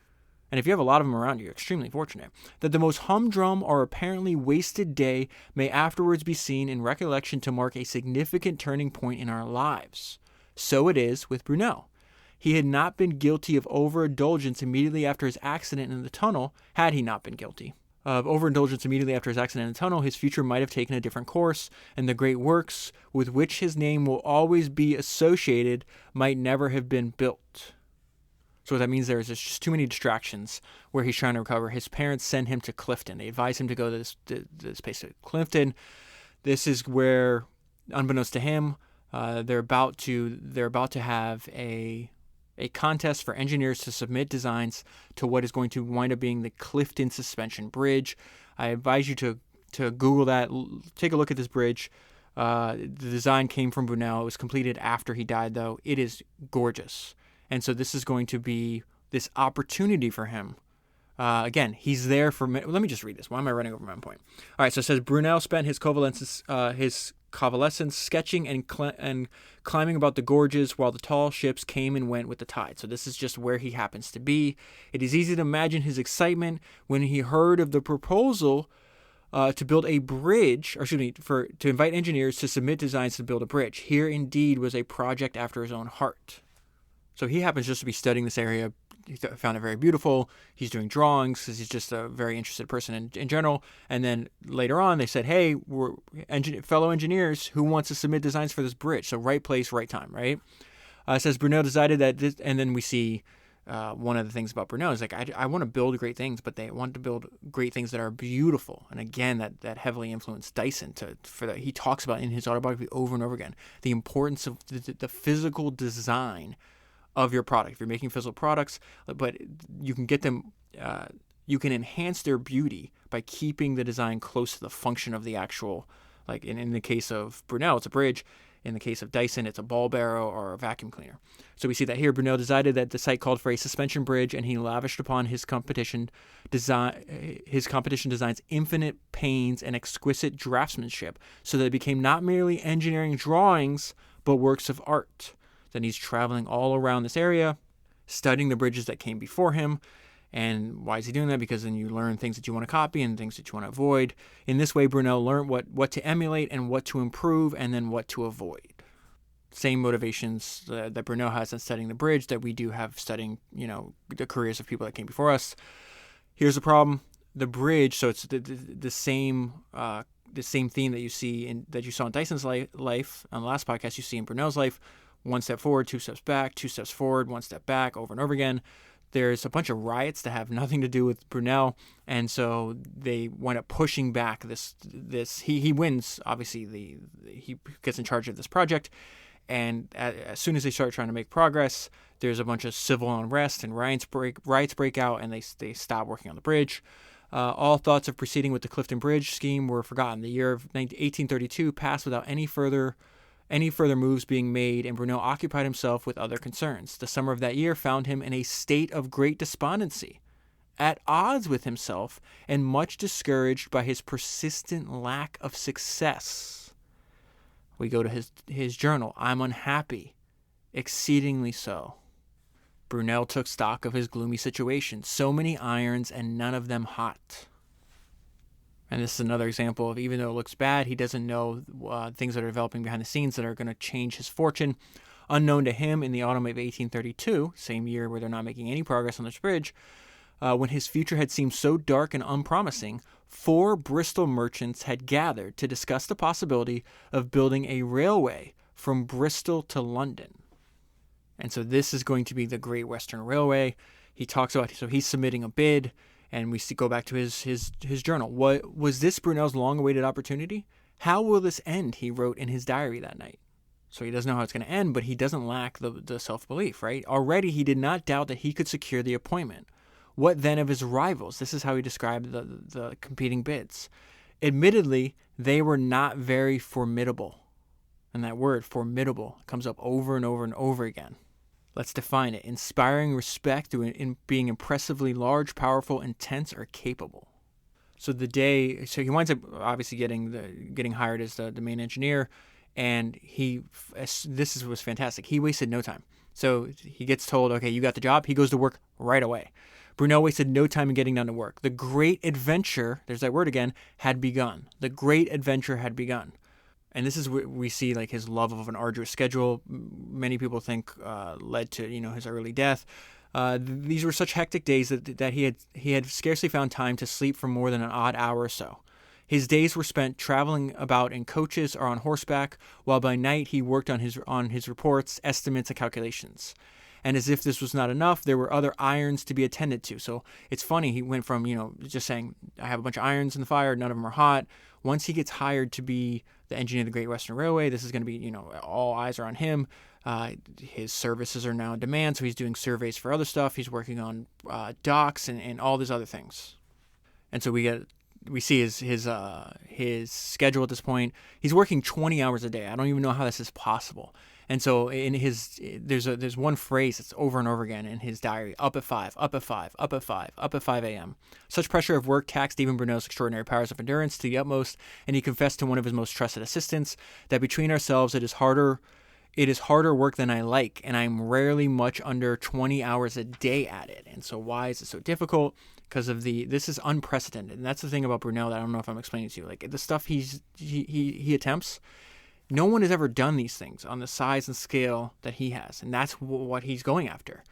S1: And if you have a lot of them around you, you're extremely fortunate. That the most humdrum or apparently wasted day may afterwards be seen in recollection to mark a significant turning point in our lives. So it is with Brunel. He had not been guilty of overindulgence immediately after his accident in the tunnel. Had he not been guilty of overindulgence immediately after his accident in the tunnel, his future might have taken a different course, and the great works with which his name will always be associated might never have been built. So what that means there is there's just too many distractions where he's trying to recover. His parents send him to Clifton. They advise him to go to this place to Clifton. This is where, unbeknownst to him, they're about to have a contest for engineers to submit designs to what is going to wind up being the Clifton Suspension Bridge. I advise you to Google that. Take a look at this bridge. The design came from Brunel. It was completed after he died, though. It is gorgeous. And so this is going to be this opportunity for him. Again, he's there for... Let me just read this. Why am I running over my own point? All right, so it says, Brunel spent his convalescence sketching and climbing about the gorges while the tall ships came and went with the tide. So this is just where he happens to be. It is easy to imagine his excitement when he heard of the proposal to build a bridge, to invite engineers to submit designs to build a bridge. Here indeed was a project after his own heart. So he happens just to be studying this area. He found it very beautiful. He's doing drawings because he's just a very interested person in general. And then later on, they said, hey, we're fellow engineers who wants to submit designs for this bridge. So right place, right time, right? It says Brunel decided that this, and then we see one of the things about Brunel is like, I want to build great things, but they want to build great things that are beautiful. And again, that heavily influenced Dyson for that. He talks about in his autobiography over and over again, the importance of the physical design of your product. If you're making physical products, but you can get them, you can enhance their beauty by keeping the design close to the function of the actual, like in the case of Brunel, it's a bridge. In the case of Dyson, it's a ball barrel or a vacuum cleaner. So we see that here. Brunel decided that the site called for a suspension bridge, and he lavished upon his competition designs infinite pains and exquisite draftsmanship, so that it became not merely engineering drawings, but works of art. Then he's traveling all around this area, studying the bridges that came before him. And why is he doing that? Because then you learn things that you want to copy and things that you want to avoid. In this way, Brunel learned what to emulate and what to improve and then what to avoid. Same motivations that Brunel has in studying the bridge that we do have studying, the careers of people that came before us. Here's the problem. The bridge, so it's the same theme that you see that you saw in Dyson's life on the last podcast, you see in Brunel's life. 1 step forward, 2 steps back, 2 steps forward, 1 step back, over and over again. There's a bunch of riots that have nothing to do with Brunel, and so they wind up pushing back this. He wins, obviously. He gets in charge of this project, and as soon as they start trying to make progress, there's a bunch of civil unrest and riots break out, and they stop working on the bridge. All thoughts of proceeding with the Clifton Bridge scheme were forgotten. The year of 1832 passed without any further moves being made, and Brunel occupied himself with other concerns. The summer of that year found him in a state of great despondency, at odds with himself, and much discouraged by his persistent lack of success. We go to his journal. I'm unhappy, exceedingly so. Brunel took stock of his gloomy situation. So many irons and none of them hot. And this is another example of, even though it looks bad, he doesn't know things that are developing behind the scenes that are going to change his fortune. Unknown to him, in the autumn of 1832, same year where they're not making any progress on this bridge, when his future had seemed so dark and unpromising, 4 Bristol merchants had gathered to discuss the possibility of building a railway from Bristol to London. And so this is going to be the Great Western Railway. He talks about, so he's submitting a bid. And we go back to his journal. Was this Brunel's long-awaited opportunity? How will this end? He wrote in his diary that night. So he doesn't know how it's going to end, but he doesn't lack the self-belief, right? Already he did not doubt that he could secure the appointment. What then of his rivals? This is how he described the competing bids. Admittedly, they were not very formidable. And that word, formidable, comes up over and over and over again. Let's define it. Inspiring respect through being impressively large, powerful, intense, or capable. So he winds up obviously getting hired as the main engineer, and was fantastic. He wasted no time. So he gets told, okay, you got the job. He goes to work right away. Brunel wasted no time in getting down to work. The great adventure, there's that word again, had begun. The great adventure had begun. And this is where we see like his love of an arduous schedule. Many people think led to his early death. These were such hectic days that he had scarcely found time to sleep for more than an odd hour or so. His days were spent traveling about in coaches or on horseback, while by night he worked on his reports, estimates, and calculations. And as if this was not enough, there were other irons to be attended to. So it's funny, he went from, just saying, I have a bunch of irons in the fire, none of them are hot. Once he gets hired to be the engineer of the Great Western Railway, this is going to be, all eyes are on him. His services are now in demand, so he's doing surveys for other stuff. He's working on docks and all these other things. And so we see his schedule at this point. He's working 20 hours a day. I don't even know how this is possible. And so there's one phrase that's over and over again in his diary: up at 5, up at 5, up at 5, up at 5 a.m. Such pressure of work taxed even Brunel's extraordinary powers of endurance to the utmost, and he confessed to one of his most trusted assistants that between ourselves it is harder work than I like, and I'm rarely much under 20 hours a day at it. And so why is it so difficult? Because this is unprecedented. And that's the thing about Brunel that I don't know if I'm explaining to you. Like the stuff he attempts, no one has ever done these things on the size and scale that he has. And that's what he's going after.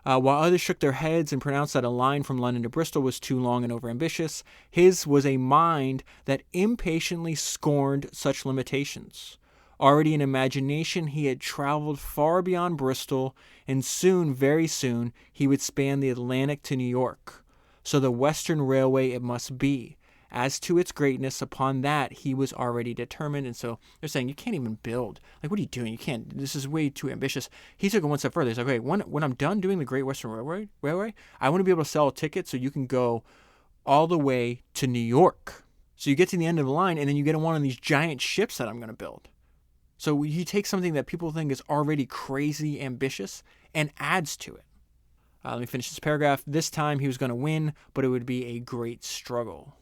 S1: While others shook their heads and pronounced that a line from London to Bristol was too long and overambitious, his was a mind that impatiently scorned such limitations. Already in imagination, he had traveled far beyond Bristol, and soon, very soon, he would span the Atlantic to New York. So the Western Railway it must be. As to its greatness, upon that he was already determined. And so they're saying, you can't even build. Like, what are you doing? You can't. This is way too ambitious. He took it one step further. He's like, okay, when I'm done doing the Great Western Railway, I want to be able to sell a ticket so you can go all the way to New York. So you get to the end of the line, and then you get on one of these giant ships that I'm going to build. So he takes something that people think is already crazy ambitious and adds to it. Let me finish this paragraph. This time he was going to win, but it would be a great struggle.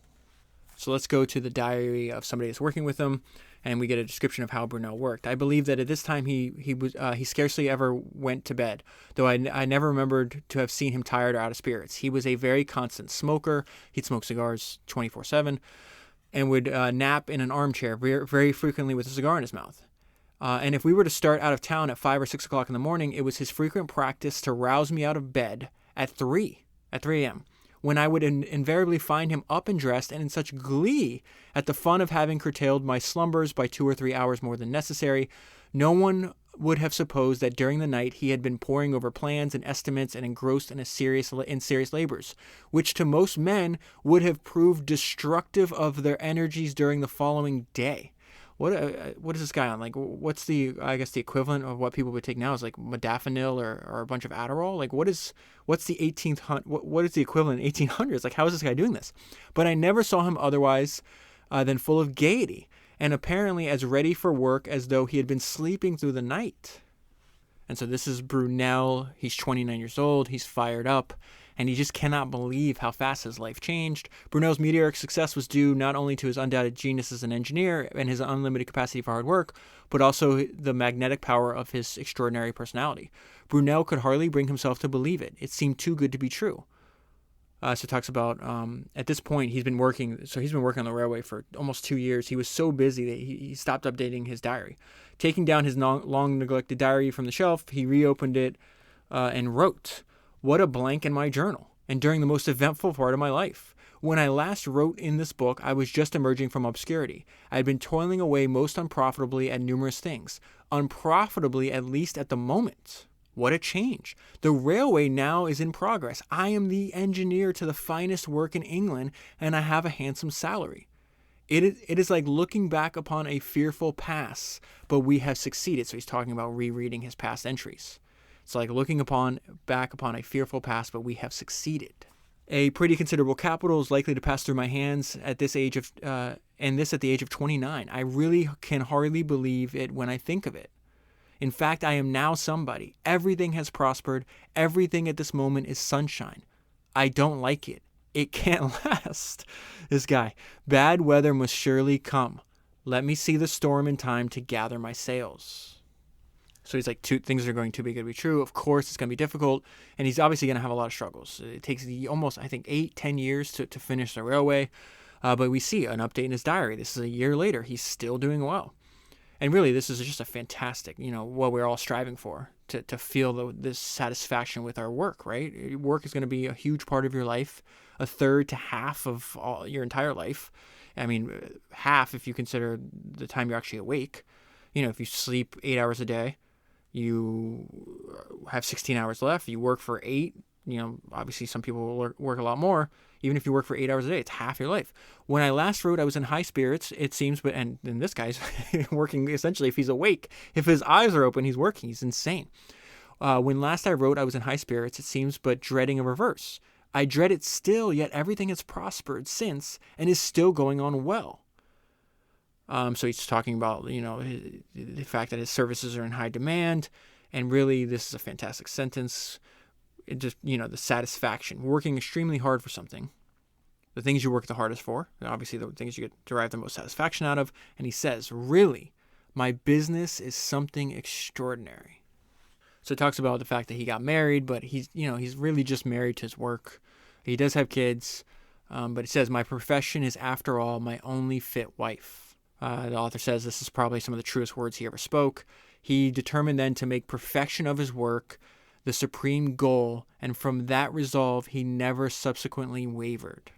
S1: So let's go to the diary of somebody that's working with him, and we get a description of how Brunel worked. I believe that at this time he scarcely ever went to bed, though I never remembered to have seen him tired or out of spirits. He was a very constant smoker. He'd smoke cigars 24/7, and would nap in an armchair very, very frequently with a cigar in his mouth. And if we were to start out of town at 5 or 6 o'clock in the morning, it was his frequent practice to rouse me out of bed at 3 a.m., when I would invariably find him up and dressed and in such glee at the fun of having curtailed my slumbers by 2 or 3 hours more than necessary. No one would have supposed that during the night he had been poring over plans and estimates and engrossed in serious labors, which to most men would have proved destructive of their energies during the following day. What is this guy on? Like, what's the equivalent of what people would take now is like modafinil or a bunch of Adderall? Like, what's the 1800? What is the equivalent in 1800s? Like, how is this guy doing this? But I never saw him otherwise than full of gaiety, and apparently as ready for work as though he had been sleeping through the night. And so this is Brunel. He's 29 years old. He's fired up, and he just cannot believe how fast his life changed. Brunel's meteoric success was due not only to his undoubted genius as an engineer and his unlimited capacity for hard work, but also the magnetic power of his extraordinary personality. Brunel could hardly bring himself to believe it. It seemed too good to be true. So it talks about, at this point, he's been working on the railway for almost 2 years. He was so busy that he stopped updating his diary. Taking down his long neglected diary from the shelf, he reopened it and wrote, "What a blank in my journal, and during the most eventful part of my life. When I last wrote in this book, I was just emerging from obscurity. I had been toiling away most unprofitably at numerous things. Unprofitably, at least at the moment. What a change. The railway now is in progress. I am the engineer to the finest work in England, and I have a handsome salary. It is like looking back upon a fearful past, but we have succeeded. So he's talking about rereading his past entries. It's like looking back upon a fearful past, but we have succeeded. A pretty considerable capital is likely to pass through my hands at this age of, and this at the age of 29. I really can hardly believe it when I think of it. In fact, I am now somebody. Everything has prospered. Everything at this moment is sunshine. I don't like it. It can't last. This guy. Bad weather must surely come. Let me see the storm in time to gather my sails. So he's like, things are going too big to be true. Of course, it's going to be difficult. And he's obviously going to have a lot of struggles. It takes almost, I think, 8-10 years to finish the railway. But we see an update in his diary. This is a year later. He's still doing well. And really, this is just a fantastic, what we're all striving for, to feel this satisfaction with our work, right? Work is going to be a huge part of your life, a third to half of your entire life. I mean, half if you consider the time you're actually awake. If you sleep 8 hours a day, you have 16 hours left. You work for 8. Obviously some people will work a lot more. Even if you work for 8 hours a day, it's half your life. When I last wrote, I was in high spirits, it seems, and this guy's working essentially if he's awake. If his eyes are open, he's working. He's insane. When last I wrote, I was in high spirits, it seems, but dreading a reverse. I dread it still, yet everything has prospered since and is still going on well. So he's talking about, the fact that his services are in high demand. And really, this is a fantastic sentence. It just, the satisfaction, working extremely hard for something, the things you work the hardest for, obviously the things you derive the most satisfaction out of. And he says, really, my business is something extraordinary. So it talks about the fact that he got married, but he's really just married to his work. He does have kids, but it says, my profession is, after all, my only fit wife. The author says this is probably some of the truest words he ever spoke. He determined then to make perfection of his work the supreme goal, and from that resolve he never subsequently wavered.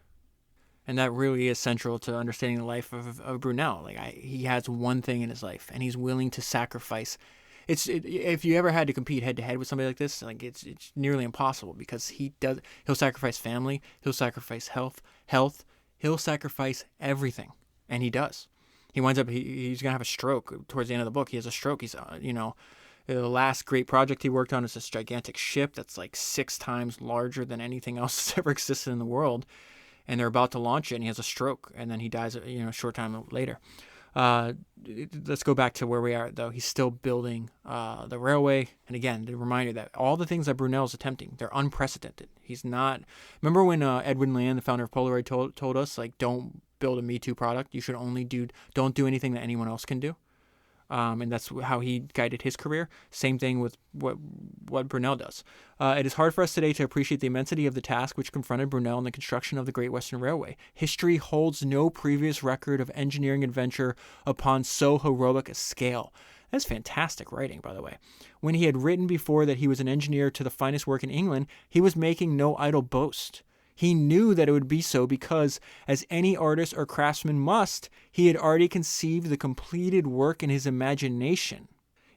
S1: And that really is central to understanding the life of Brunel. He has one thing in his life, and he's willing to sacrifice. If you ever had to compete head to head with somebody like this, it's nearly impossible, because he'll sacrifice family, he'll sacrifice health, he'll sacrifice everything, and he does. He winds up he's gonna have a stroke towards the end of the book. He has a stroke. He's the last great project he worked on is this gigantic ship that's like 6 times larger than anything else that's ever existed in the world. And they're about to launch it, and he has a stroke, and then he dies, a short time later. Let's go back to where we are, though. He's still building the railway. And again, the reminder that all the things that Brunel is attempting, they're unprecedented. He's not... Remember when Edwin Land, the founder of Polaroid, told us, don't build a Me Too product. You should only don't do anything that anyone else can do. And that's how he guided his career. Same thing with what Brunel does. It is hard for us today to appreciate the immensity of the task which confronted Brunel in the construction of the Great Western Railway. History holds no previous record of engineering adventure upon so heroic a scale. That's fantastic writing, by the way. When he had written before that he was an engineer to the finest work in England, he was making no idle boast. He knew that it would be so because, as any artist or craftsman must, he had already conceived the completed work in his imagination.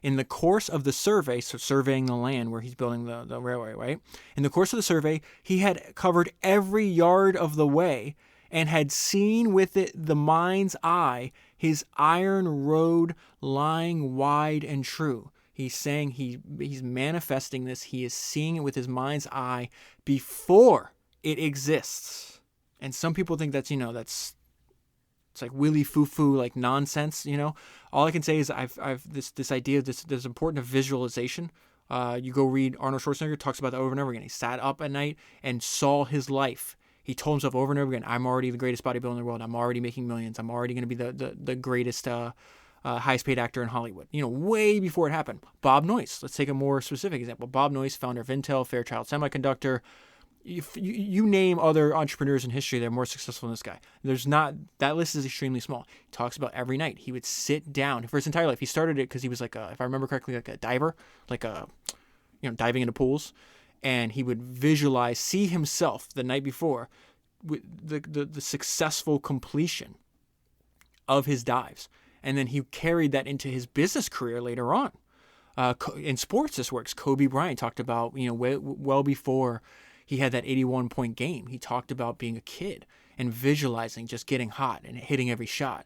S1: In the course of the survey, so surveying the land where he's building the railway, right? In the course of the survey, he had covered every yard of the way and had seen with it the mind's eye his iron road lying wide and true. He's saying he's manifesting this. He is seeing it with his mind's eye before it exists. And some people think that's, it's like willy foo-foo, like nonsense, All I can say is I've this idea of this important of visualization. You go read Arnold Schwarzenegger talks about that over and over again. He sat up at night and saw his life. He told himself over and over again, I'm already the greatest bodybuilder in the world. I'm already making millions. I'm already going to be the greatest highest paid actor in Hollywood. Way before it happened. Bob Noyce. Let's take a more specific example. Bob Noyce, founder of Intel, Fairchild Semiconductor. You name other entrepreneurs in history that are more successful than this guy. That list is extremely small. He talks about every night. He would sit down for his entire life. He started it because he was if I remember correctly, like a diver, diving into pools. And he would see himself the night before with the successful completion of his dives. And then he carried that into his business career later on. In sports, this works. Kobe Bryant talked about, well before he had that 81-point game. He talked about being a kid and visualizing just getting hot and hitting every shot.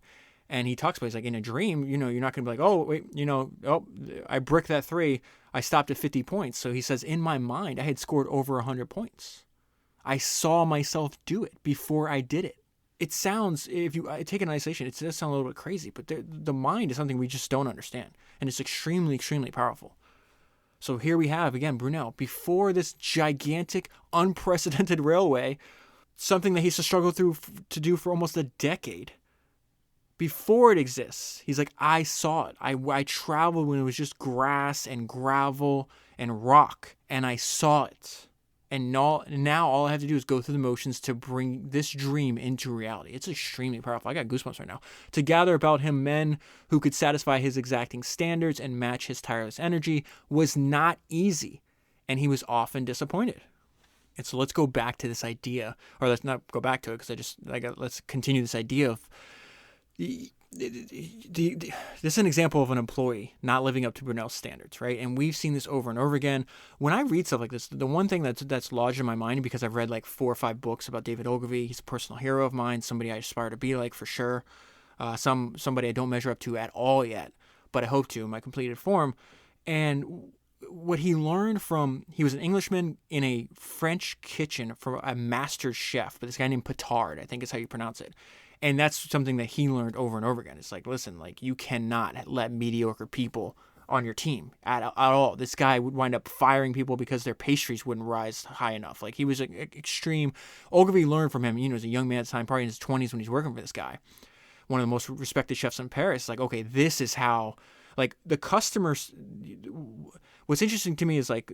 S1: And he talks about, he's like, in a dream, you're not going to be like, oh, wait, I bricked that 3. I stopped at 50 points. So he says, in my mind, I had scored over 100 points. I saw myself do it before I did it. It sounds, if you take it in isolation, it does sound a little bit crazy, but the mind is something we just don't understand. And it's extremely, extremely powerful. So here we have, again, Brunel, before this gigantic, unprecedented railway, something that he has to struggle through to do for almost a decade. Before it exists, he's like, I saw it. I traveled when it was just grass and gravel and rock, and I saw it. And now all I have to do is go through the motions to bring this dream into reality. It's extremely powerful. I got goosebumps right now. To gather about him men who could satisfy his exacting standards and match his tireless energy was not easy, and he was often disappointed. And so let's go back to this idea, or let's not go back to it, because let's continue this idea of this is an example of an employee not living up to Brunel's standards, right? And we've seen this over and over again. When I read stuff like this, the one thing that's lodged in my mind, because I've read like 4 or 5 books about David Ogilvy, he's a personal hero of mine, somebody I aspire to be like for sure, somebody I don't measure up to at all yet, but I hope to in my completed form. And what he learned he was an Englishman in a French kitchen for a master chef, but this guy named Petard, I think is how you pronounce it. And that's something that he learned over and over again. It's like, listen, like, you cannot let mediocre people on your team at all. This guy would wind up firing people because their pastries wouldn't rise high enough. Like, he was an extreme. Ogilvy learned from him, as a young man at the time, probably in his 20s when he's working for this guy, one of the most respected chefs in Paris. Like, okay, this is how, like, the customers. What's interesting to me is like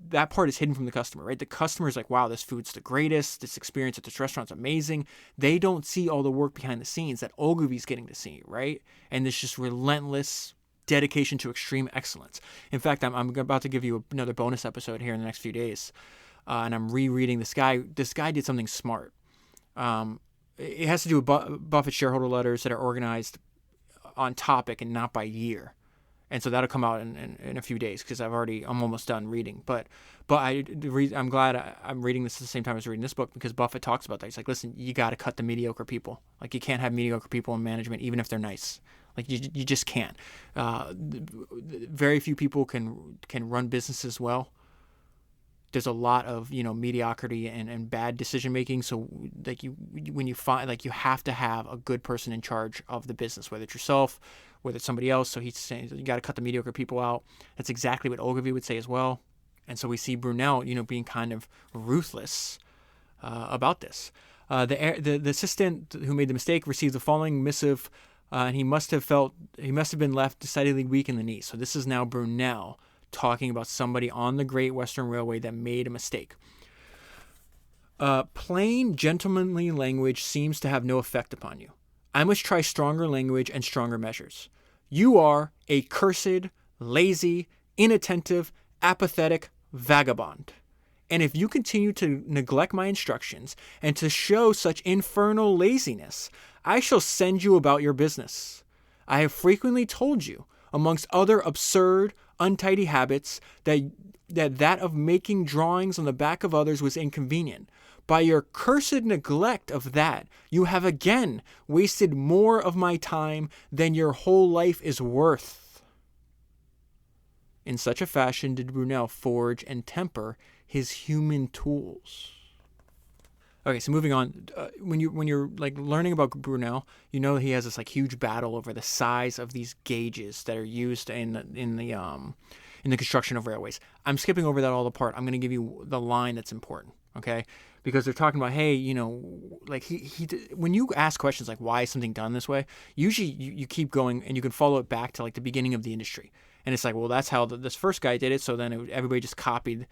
S1: that part is hidden from the customer, right? The customer is like, wow, this food's the greatest. This experience at this restaurant's amazing. They don't see all the work behind the scenes that Ogilvy's getting to see, right? And this just relentless dedication to extreme excellence. In fact, I'm about to give you another bonus episode here in the next few days, and I'm rereading this guy. This guy did something smart. It has to do with Buffett shareholder letters that are organized on topic and not by year. And so that'll come out in a few days, because I'm almost done reading. But I'm glad I'm reading this at the same time as reading this book, because Buffett talks about that. He's like, listen, you got to cut the mediocre people. Like, you can't have mediocre people in management, even if they're nice. Like, you just can't. Very few people can run businesses well. There's a lot of mediocrity and bad decision making. So like when you find, like, you have to have a good person in charge of the business, whether it's yourself, whether it's somebody else. So he's saying you got to cut the mediocre people out. That's exactly what Ogilvy would say as well. And so we see Brunel, being kind of ruthless about this. The assistant who made the mistake received the following missive, and he must have been left decidedly weak in the knee. So this is now Brunel talking about somebody on the Great Western Railway that made a mistake. Plain, gentlemanly language seems to have no effect upon you. I must try stronger language and stronger measures. You are a cursed, lazy, inattentive, apathetic vagabond. And if you continue to neglect my instructions and to show such infernal laziness, I shall send you about your business. I have frequently told you, amongst other absurd, untidy habits, that of making drawings on the back of others was inconvenient. By your cursed neglect of that, you have again wasted more of my time than your whole life is worth. In such a fashion did Brunel forge and temper his human tools. Okay, so moving on. When you're like learning about Brunel, he has this like huge battle over the size of these gauges that are used in the construction of railways. I'm skipping over that all apart. I'm going to give you the line that's important, okay? Because they're talking about, hey, like when you ask questions like why is something done this way, usually you keep going and you can follow it back to like the beginning of the industry. And it's like, well, that's how this first guy did it. So then everybody just copied,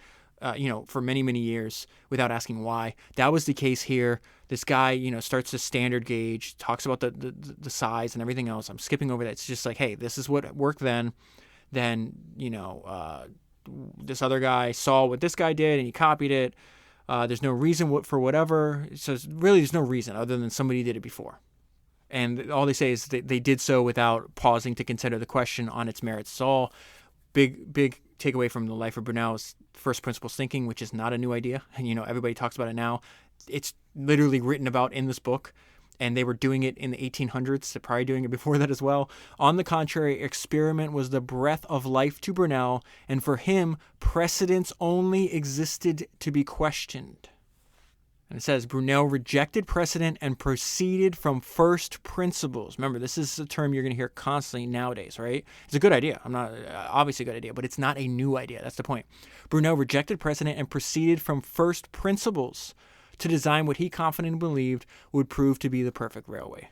S1: for many, many years without asking why. That was the case here. This guy, starts the standard gauge, talks about the size and everything else. I'm skipping over that. It's just like, hey, this is what worked then. Then, this other guy saw what this guy did and he copied it. There's no reason for whatever. So really there's no reason other than somebody did it before. And all they say is that they did so without pausing to consider the question on its merits. It's all big takeaway from the life of Brunel is first principles thinking, which is not a new idea. And, everybody talks about it now. it's literally written about in this book, and they were doing it in the 1800s. They're probably doing it before that as well. On the contrary, experiment was the breath of life to Brunel, and for him, precedence only existed to be questioned. And it says, Brunel rejected precedent and proceeded from first principles. Remember, this is a term you're going to hear constantly nowadays, right? It's a good idea. I'm not, obviously a good idea, but it's not a new idea. That's the point. Brunel rejected precedent and proceeded from first principles to design what he confidently believed would prove to be the perfect railway.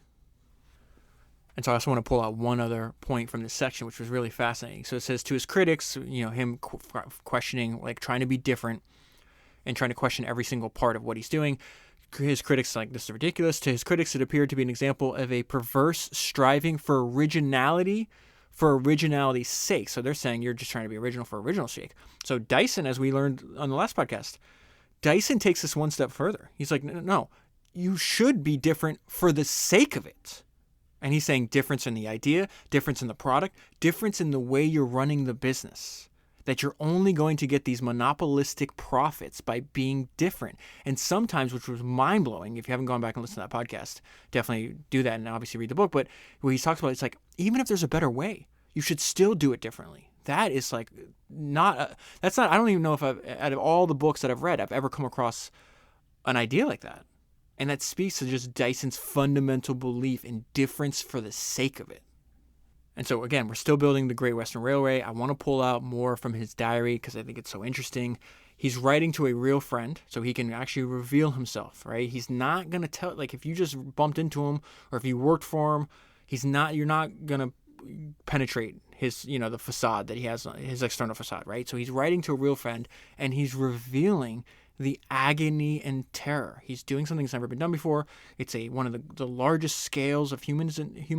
S1: And so I also want to pull out one other point from this section, which was really fascinating. So it says, to his critics, him questioning, like trying to be different and trying to question every single part of what he's doing. His critics like, this is ridiculous. To his critics, it appeared to be an example of a perverse striving for originality's sake. So they're saying you're just trying to be original for original's sake. So Dyson, as we learned on the last podcast, Dyson takes this one step further. He's like, no, you should be different for the sake of it. And he's saying difference in the idea, difference in the product, difference in the way you're running the business. That you're only going to get these monopolistic profits by being different. And sometimes, which was mind-blowing, if you haven't gone back and listened to that podcast, definitely do that and obviously read the book. But what he talks about, it's like, even if there's a better way, you should still do it differently. That is like I don't even know if out of all the books that I've read, I've ever come across an idea like that. And that speaks to just Dyson's fundamental belief in difference for the sake of it. And so again, we're still building the Great Western Railway. I want to pull out more from his diary because I think it's so interesting. He's writing to a real friend, so he can actually reveal himself, right? He's not going to tell, like if you just bumped into him or if you worked for him, you're not going to penetrate his, the facade that he has, his external facade, right? So he's writing to a real friend and he's revealing the agony and terror. He's doing something that's never been done before. It's one of the largest scales of human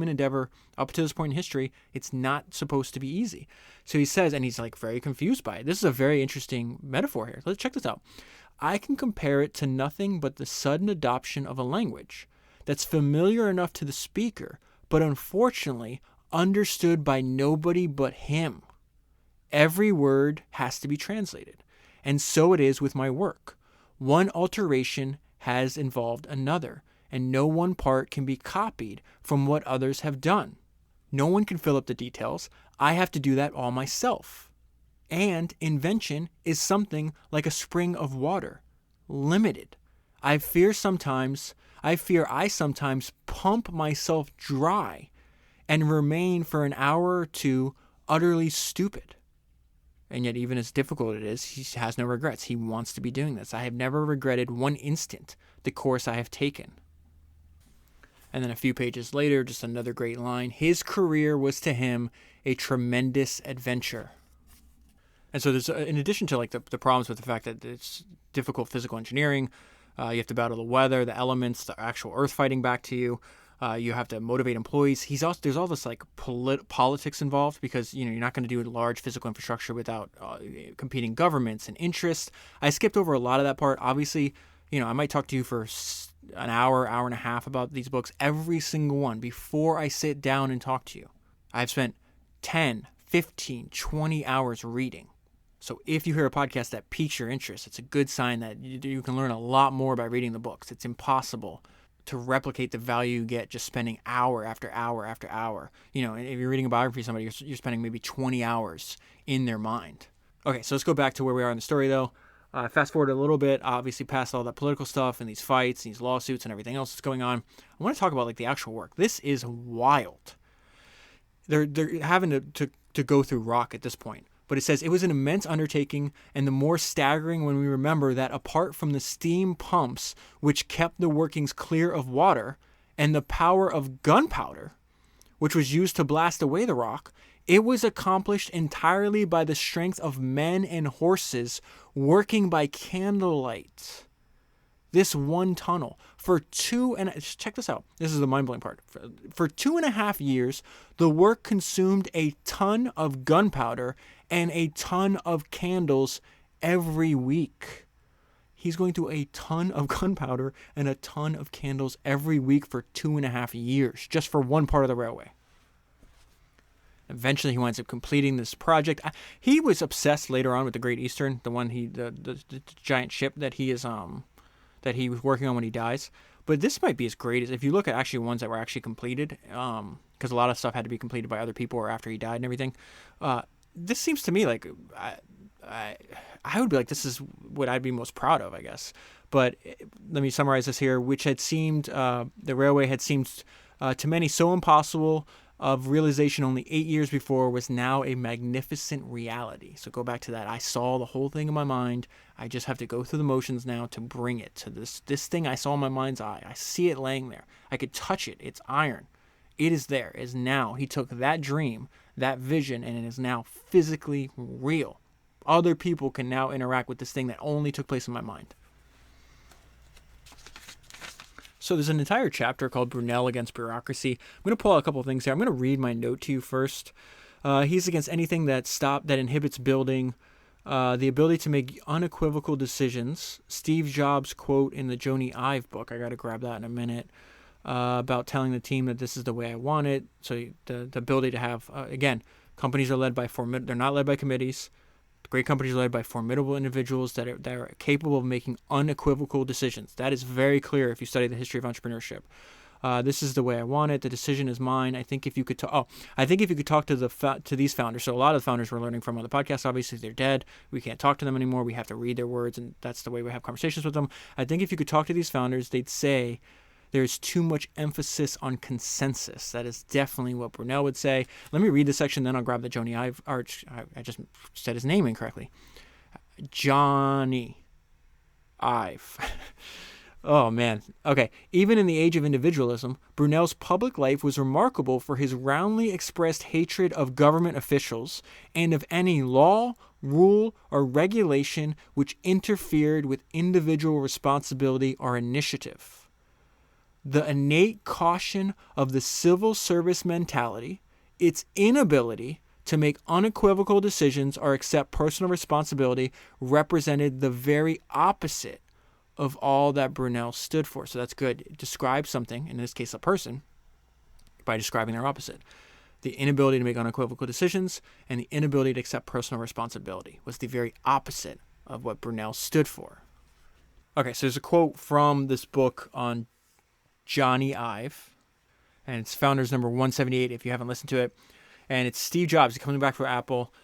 S1: endeavor up to this point in history. It's not supposed to be easy. So he says, and he's like very confused by it. This is a very interesting metaphor here. Let's check this out. I can compare it to nothing but the sudden adoption of a language that's familiar enough to the speaker, but unfortunately understood by nobody but him. Every word has to be translated. And so it is with my work. One alteration has involved another, and no one part can be copied from what others have done. No one can fill up the details. I have to do that all myself. And invention is something like a spring of water, limited. I fear I sometimes pump myself dry and remain for an hour or two utterly stupid. And yet, even as difficult it is, he has no regrets. He wants to be doing this. I have never regretted one instant the course I have taken. And then a few pages later, just another great line. His career was to him a tremendous adventure. And so there's, in addition to like the problems with the fact that it's difficult physical engineering, you have to battle the weather, the elements, the actual earth fighting back to you. You have to motivate employees. There's all this like politics involved because you're not going to do large physical infrastructure without competing governments and interests. I skipped over a lot of that part. Obviously, I might talk to you for an hour and a half about these books, every single one, before I sit down and talk to you. I've spent 10, 15, 20 hours reading. So if you hear a podcast that piques your interest, it's a good sign that you can learn a lot more by reading the books. It's impossible to replicate the value you get just spending hour after hour after hour. If you're reading a biography of somebody, you're spending maybe 20 hours in their mind. Okay, so let's go back to where we are in the story, though. Fast forward a little bit, obviously past all that political stuff and these fights, these lawsuits and everything else that's going on. I want to talk about like the actual work. This is wild. They're having to go through rock at this point. But it says it was an immense undertaking, and the more staggering when we remember that apart from the steam pumps which kept the workings clear of water and the power of gunpowder, which was used to blast away the rock, it was accomplished entirely by the strength of men and horses working by candlelight. This one tunnel check this out. This is the mind-blowing part. For 2.5 years, the work consumed a ton of gunpowder and a ton of candles every week. He's going through a ton of gunpowder and a ton of candles every week for 2.5 years, just for one part of the railway. Eventually, he winds up completing this project. He was obsessed later on with the Great Eastern, the giant ship that that he was working on when he dies. But this might be as great as if you look at actually ones that were actually completed, because a lot of stuff had to be completed by other people or after he died and everything. This seems to me like I would be like, this is what I'd be most proud of, I guess. But let me summarize this here, which had seemed, the railway had seemed to many so impossible of realization only 8 years before was now a magnificent reality. So go back to that. I saw the whole thing in my mind. I just have to go through the motions now to bring it to this thing I saw in my mind's eye. I see it laying there. I could touch it. It's iron. It is there. It is now. He took that dream, that vision, and it is now physically real. Other people can now interact with this thing that only took place in my mind. So there's an entire chapter called Brunel against bureaucracy. I'm going to pull out a couple of things here. I'm going to read my note to you first. He's against anything that inhibits building, the ability to make unequivocal decisions. Steve Jobs' quote in the Joni Ive book, I got to grab that in a minute, about telling the team that this is the way I want it. So the ability to have, again, companies are led by they're not led by committees. Great companies are led by formidable individuals that are capable of making unequivocal decisions. That is very clear if you study the history of entrepreneurship. This is the way I want it. The decision is mine. I think if you could talk to these founders. So a lot of the founders we're learning from on the podcast, obviously they're dead. We can't talk to them anymore. We have to read their words, and that's the way we have conversations with them. I think if you could talk to these founders, they'd say there's too much emphasis on consensus. That is definitely what Brunel would say. Let me read this section, then I'll grab the Joni Ive. I just said his name incorrectly. Joni Ive. Oh, man. Okay. Even in the age of individualism, Brunel's public life was remarkable for his roundly expressed hatred of government officials and of any law, rule, or regulation which interfered with individual responsibility or initiative. The innate caution of the civil service mentality, its inability to make unequivocal decisions or accept personal responsibility, represented the very opposite of all that Brunel stood for. So that's good. Describe something, in this case a person, by describing their opposite. The inability to make unequivocal decisions and the inability to accept personal responsibility was the very opposite of what Brunel stood for. Okay, so there's a quote from this book on Joni Ive, and it's Founders number 178 if you haven't listened to it. And it's Steve Jobs. He's coming back for Apple.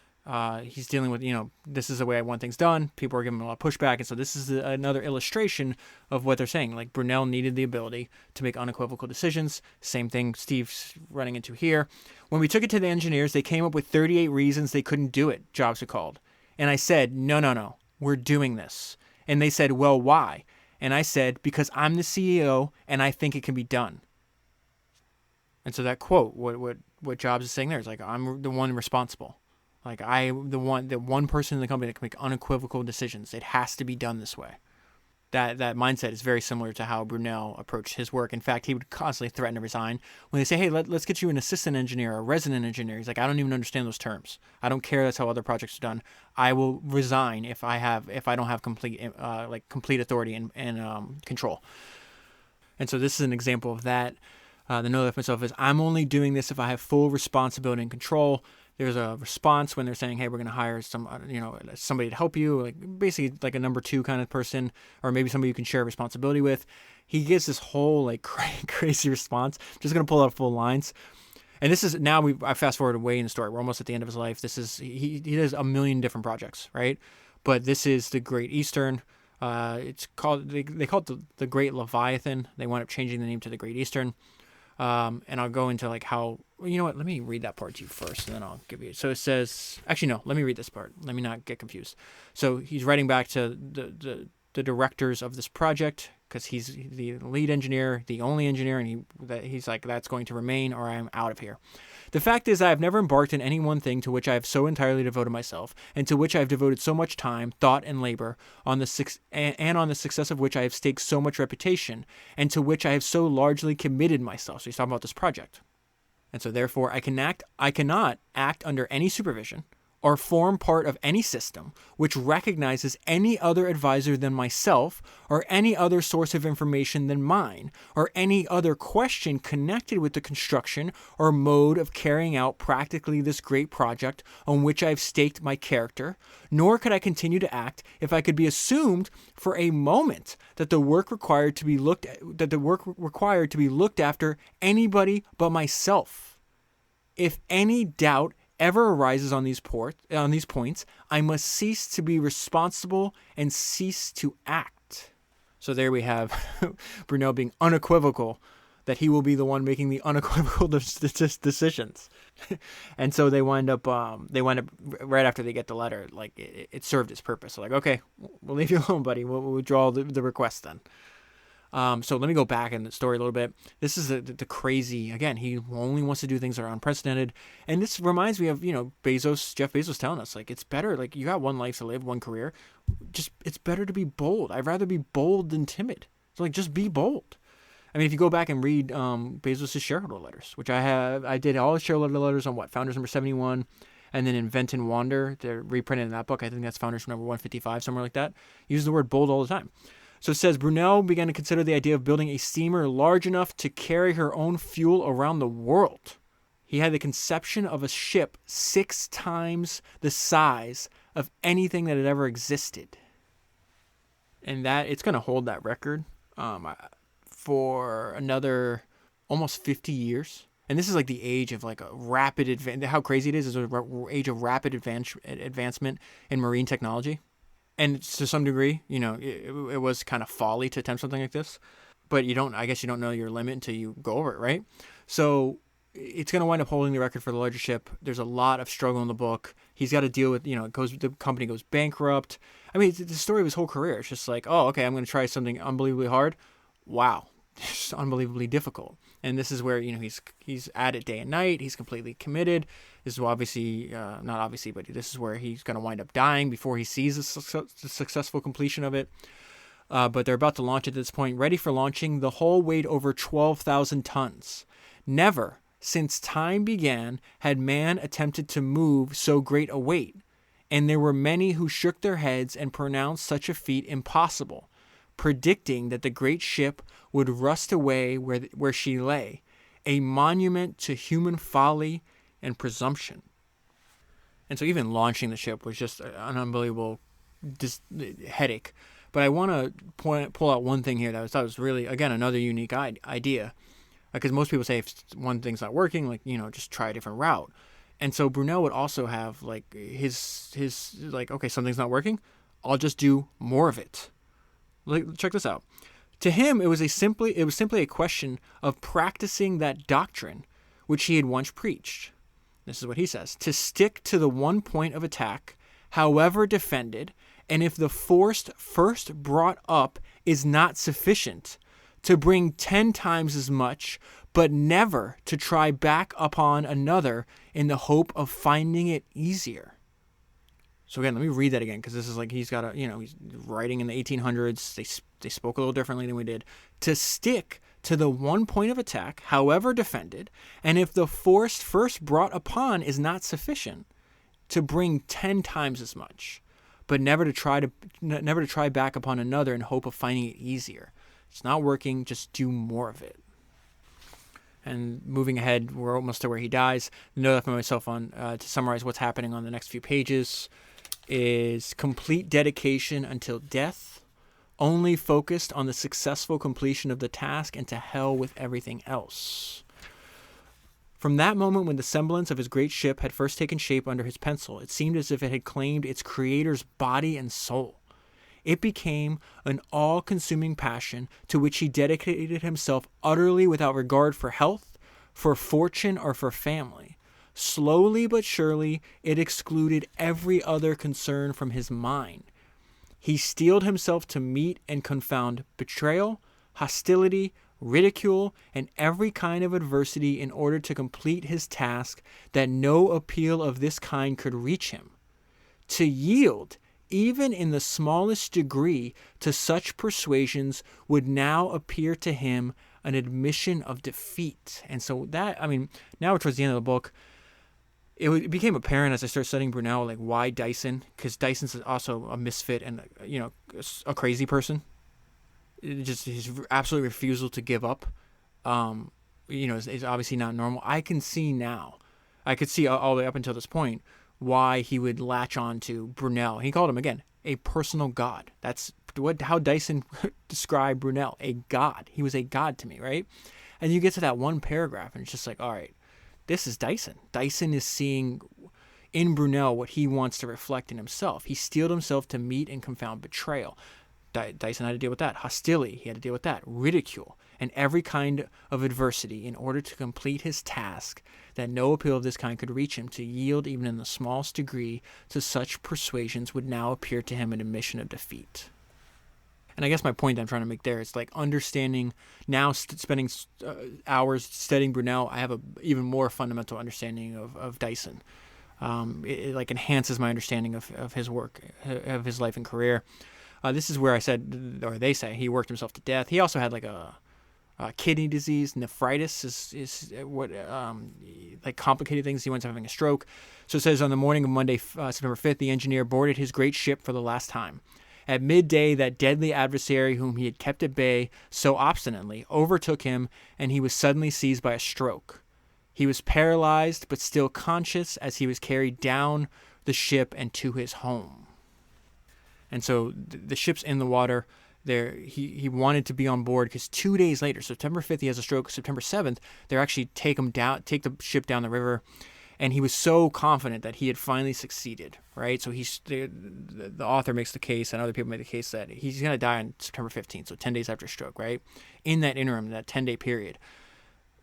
S1: He's dealing with, this is the way I want things done. People are giving him a lot of pushback. And so this is another illustration of what they're saying. Like, Brunel needed the ability to make unequivocal decisions. Same thing Steve's running into here. When we took it to the engineers, they came up with 38 reasons they couldn't do it, Jobs recalled. And I said, no, we're doing this. And they said, well, why? And I said, because I'm the CEO and I think it can be done. And so that quote, what Jobs is saying there is like, I'm the one responsible. Like, I'm the one person in the company that can make unequivocal decisions. It has to be done this way. That mindset is very similar to how Brunel approached his work. In fact, he would constantly threaten to resign. When they say, hey, let's get you an assistant engineer or a resident engineer, he's like, I don't even understand those terms. I don't care. That's how other projects are done. I will resign if I don't have complete authority and control. And so this is an example of that. The no life myself is, I'm only doing this if I have full responsibility and control. There's a response when they're saying, hey, we're going to hire somebody to help you, like basically like a number two kind of person, or maybe somebody you can share responsibility with. He gives this whole like crazy response. I'm just going to pull out full lines. And this is now I fast forward way in the story. We're almost at the end of his life. This is he does a million different projects, right? But this is the Great Eastern. It's called they call it the Great Leviathan. They wound up changing the name to the Great Eastern. And I'll go into like how, you know what, let me read that part to you first and then I'll give you, so it says, actually, no, let me read this part. Let me not get confused. So he's writing back to the directors of this project because he's the lead engineer, the only engineer, and he's like, that's going to remain or I'm out of here. The fact is I have never embarked in any one thing to which I have so entirely devoted myself and to which I have devoted so much time, thought, and labor on the success of which I have staked so much reputation and to which I have so largely committed myself. So he's talking about this project. And so therefore I cannot act under any supervision or form part of any system which recognizes any other advisor than myself, or any other source of information than mine, or any other question connected with the construction or mode of carrying out practically this great project on which I have staked my character, nor could I continue to act if I could be assumed for a moment that the work required to be looked after anybody but myself. If any doubt ever arises on these points, I must cease to be responsible and cease to act. So there we have Brunel being unequivocal that he will be the one making the unequivocal decisions. And so they wind up right after they get the letter, like it served its purpose. So like, okay, we'll leave you alone, buddy. We'll withdraw the request then. So let me go back in the story a little bit. This is the crazy, again, he only wants to do things that are unprecedented. And this reminds me of, Jeff Bezos telling us, like, it's better, like, you got one life to live, one career. It's better to be bold. I'd rather be bold than timid. So, like, just be bold. I mean, if you go back and read Bezos' shareholder letters, which I did all his shareholder letters on Founders number 71, and then Invent and Wander, they're reprinted in that book. I think that's Founders number 155, somewhere like that. He uses the word bold all the time. So it says, Brunel began to consider the idea of building a steamer large enough to carry her own fuel around the world. He had the conception of a ship 6 times the size of anything that had ever existed. And that it's going to hold that record for another almost 50 years. And this is like the age of like a rapid advance. How crazy it is an age of rapid advancement in marine technology. And to some degree, it was kind of folly to attempt something like this. But I guess you don't know your limit until you go over it, right? So it's going to wind up holding the record for the largest ship. There's a lot of struggle in the book. He's got to deal with, the company goes bankrupt. I mean, it's the story of his whole career. It's just like, oh, okay, I'm going to try something unbelievably hard. Wow. It's unbelievably difficult. And this is where, he's at it day and night. He's completely committed. This is obviously, not obviously, but this is where he's going to wind up dying before he sees the successful completion of it. But they're about to launch it at this point. Ready for launching, the hull weighed over 12,000 tons. Never, since time began, had man attempted to move so great a weight. And there were many who shook their heads and pronounced such a feat impossible, predicting that the great ship would rust away where she lay, a monument to human folly and presumption. And so even launching the ship was just an unbelievable headache. But I want to pull out one thing here that I thought was really, again, another unique idea. Because most people say if one thing's not working, like, just try a different route. And so Brunel would also have like his like, okay, something's not working, I'll just do more of it. Like, check this out. To him, it was simply a question of practicing that doctrine which he had once preached. This is what he says: to stick to the one point of attack, however defended, and if the force first brought up is not sufficient, to bring 10 times as much, but never to try back upon another in the hope of finding it easier. So again, let me read that again, because this is like he's got he's writing in the 1800s. They spoke a little differently than we did. To stick to the one point of attack, however defended, and if the force first brought upon is not sufficient, to bring 10 times as much, but never to try back upon another in hope of finding it easier. It's not working, just do more of it. And moving ahead, we're almost to where he dies. The note I left myself on to summarize what's happening on the next few pages is complete dedication until death, only focused on the successful completion of the task, and to hell with everything else. From that moment when the semblance of his great ship had first taken shape under his pencil, it seemed as if it had claimed its creator's body and soul. It became an all-consuming passion to which he dedicated himself utterly without regard for health, for fortune, or for family. Slowly but surely, it excluded every other concern from his mind. He steeled himself to meet and confound betrayal, hostility, ridicule, and every kind of adversity in order to complete his task that no appeal of this kind could reach him. To yield, even in the smallest degree, to such persuasions would now appear to him an admission of defeat. And so that, now towards the end of the book, it became apparent as I started studying Brunel, like why Dyson, because Dyson's also a misfit and a crazy person. It just his absolute refusal to give up, is obviously not normal. I can see now, I could see all the way up until this point why he would latch on to Brunel. He called him again a personal god. That's how Dyson described Brunel, a god. He was a god to me, right? And you get to that one paragraph, and it's just like, all right, this is Dyson. Dyson is seeing in Brunel what he wants to reflect in himself. He steeled himself to meet and confound betrayal. Dyson had to deal with that. Hostility, he had to deal with that. Ridicule, and every kind of adversity in order to complete his task, that no appeal of this kind could reach him. To yield even in the smallest degree to such persuasions would now appear to him an admission of defeat. And I guess my point I'm trying to make there is like understanding now, spending hours studying Brunel, I have a even more fundamental understanding of Dyson. It like enhances my understanding of his work, of his life and career. This is where I said, or they say, he worked himself to death. He also had like a kidney disease. Nephritis is what like complicated things. He went to having a stroke. So it says on the morning of Monday, September 5th, the engineer boarded his great ship for the last time. At midday, that deadly adversary whom he had kept at bay so obstinately overtook him, and he was suddenly seized by a stroke. He was paralyzed, but still conscious as he was carried down the ship and to his home. And so the ship's in the water. There, he wanted to be on board because 2 days later, September 5th, he has a stroke. September 7th, they actually take the ship down the river. And he was so confident that he had finally succeeded, right? So the author makes the case, and other people make the case that he's going to die on September 15th, so 10 days after stroke, right? In that interim, that 10-day period,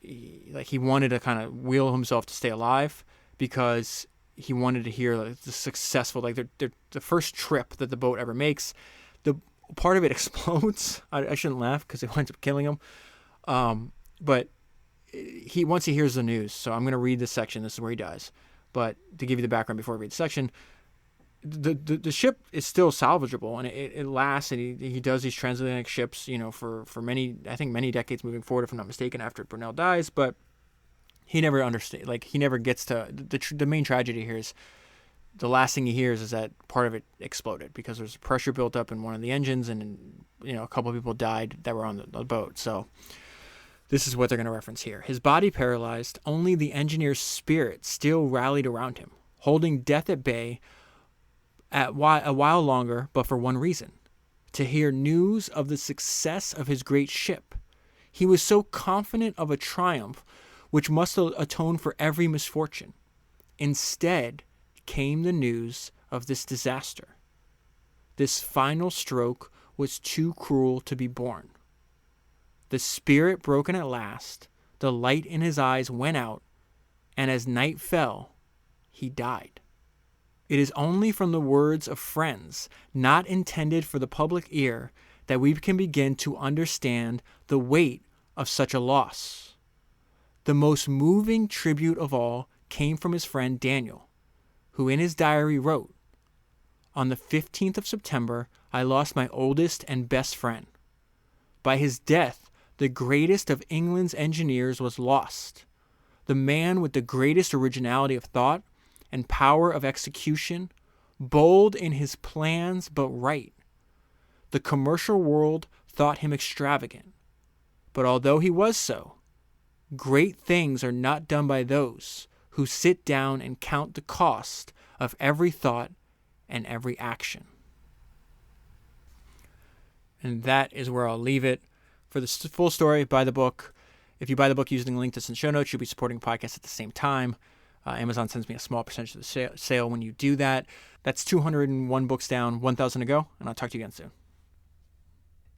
S1: he wanted to kind of will himself to stay alive because he wanted to hear like, the successful, like the first trip that the boat ever makes. The part of it explodes. I shouldn't laugh because it winds up killing him. But once he hears the news, so I'm going to read this section. This is where he dies. But to give you the background before I read the section, the ship is still salvageable, and it lasts, and he does these transatlantic ships, for many decades moving forward, if I'm not mistaken, after Brunel dies. But he never understands. Like he never gets to the main tragedy here is the last thing he hears is that part of it exploded because there's pressure built up in one of the engines, and a couple of people died that were on the boat. So. This is what they're going to reference here. His body paralyzed, only the engineer's spirit still rallied around him, holding death at bay a while longer, but for one reason, to hear news of the success of his great ship. He was so confident of a triumph which must atone for every misfortune. Instead came the news of this disaster. This final stroke was too cruel to be borne. The spirit broken at last, the light in his eyes went out, and as night fell, he died. It is only from the words of friends, not intended for the public ear, that we can begin to understand the weight of such a loss. The most moving tribute of all came from his friend Daniel, who in his diary wrote, "On the 15th of September, I lost my oldest and best friend. By his death, the greatest of England's engineers was lost. The man with the greatest originality of thought and power of execution, bold in his plans but right. The commercial world thought him extravagant. But although he was so, great things are not done by those who sit down and count the cost of every thought and every action." And that is where I'll leave it. For the full story, buy the book. If you buy the book using the link that's in the show notes, you'll be supporting the podcast at the same time. Amazon sends me a small percentage of the sale when you do that. That's 201 books down, 1,000 to go, and I'll talk to you again soon.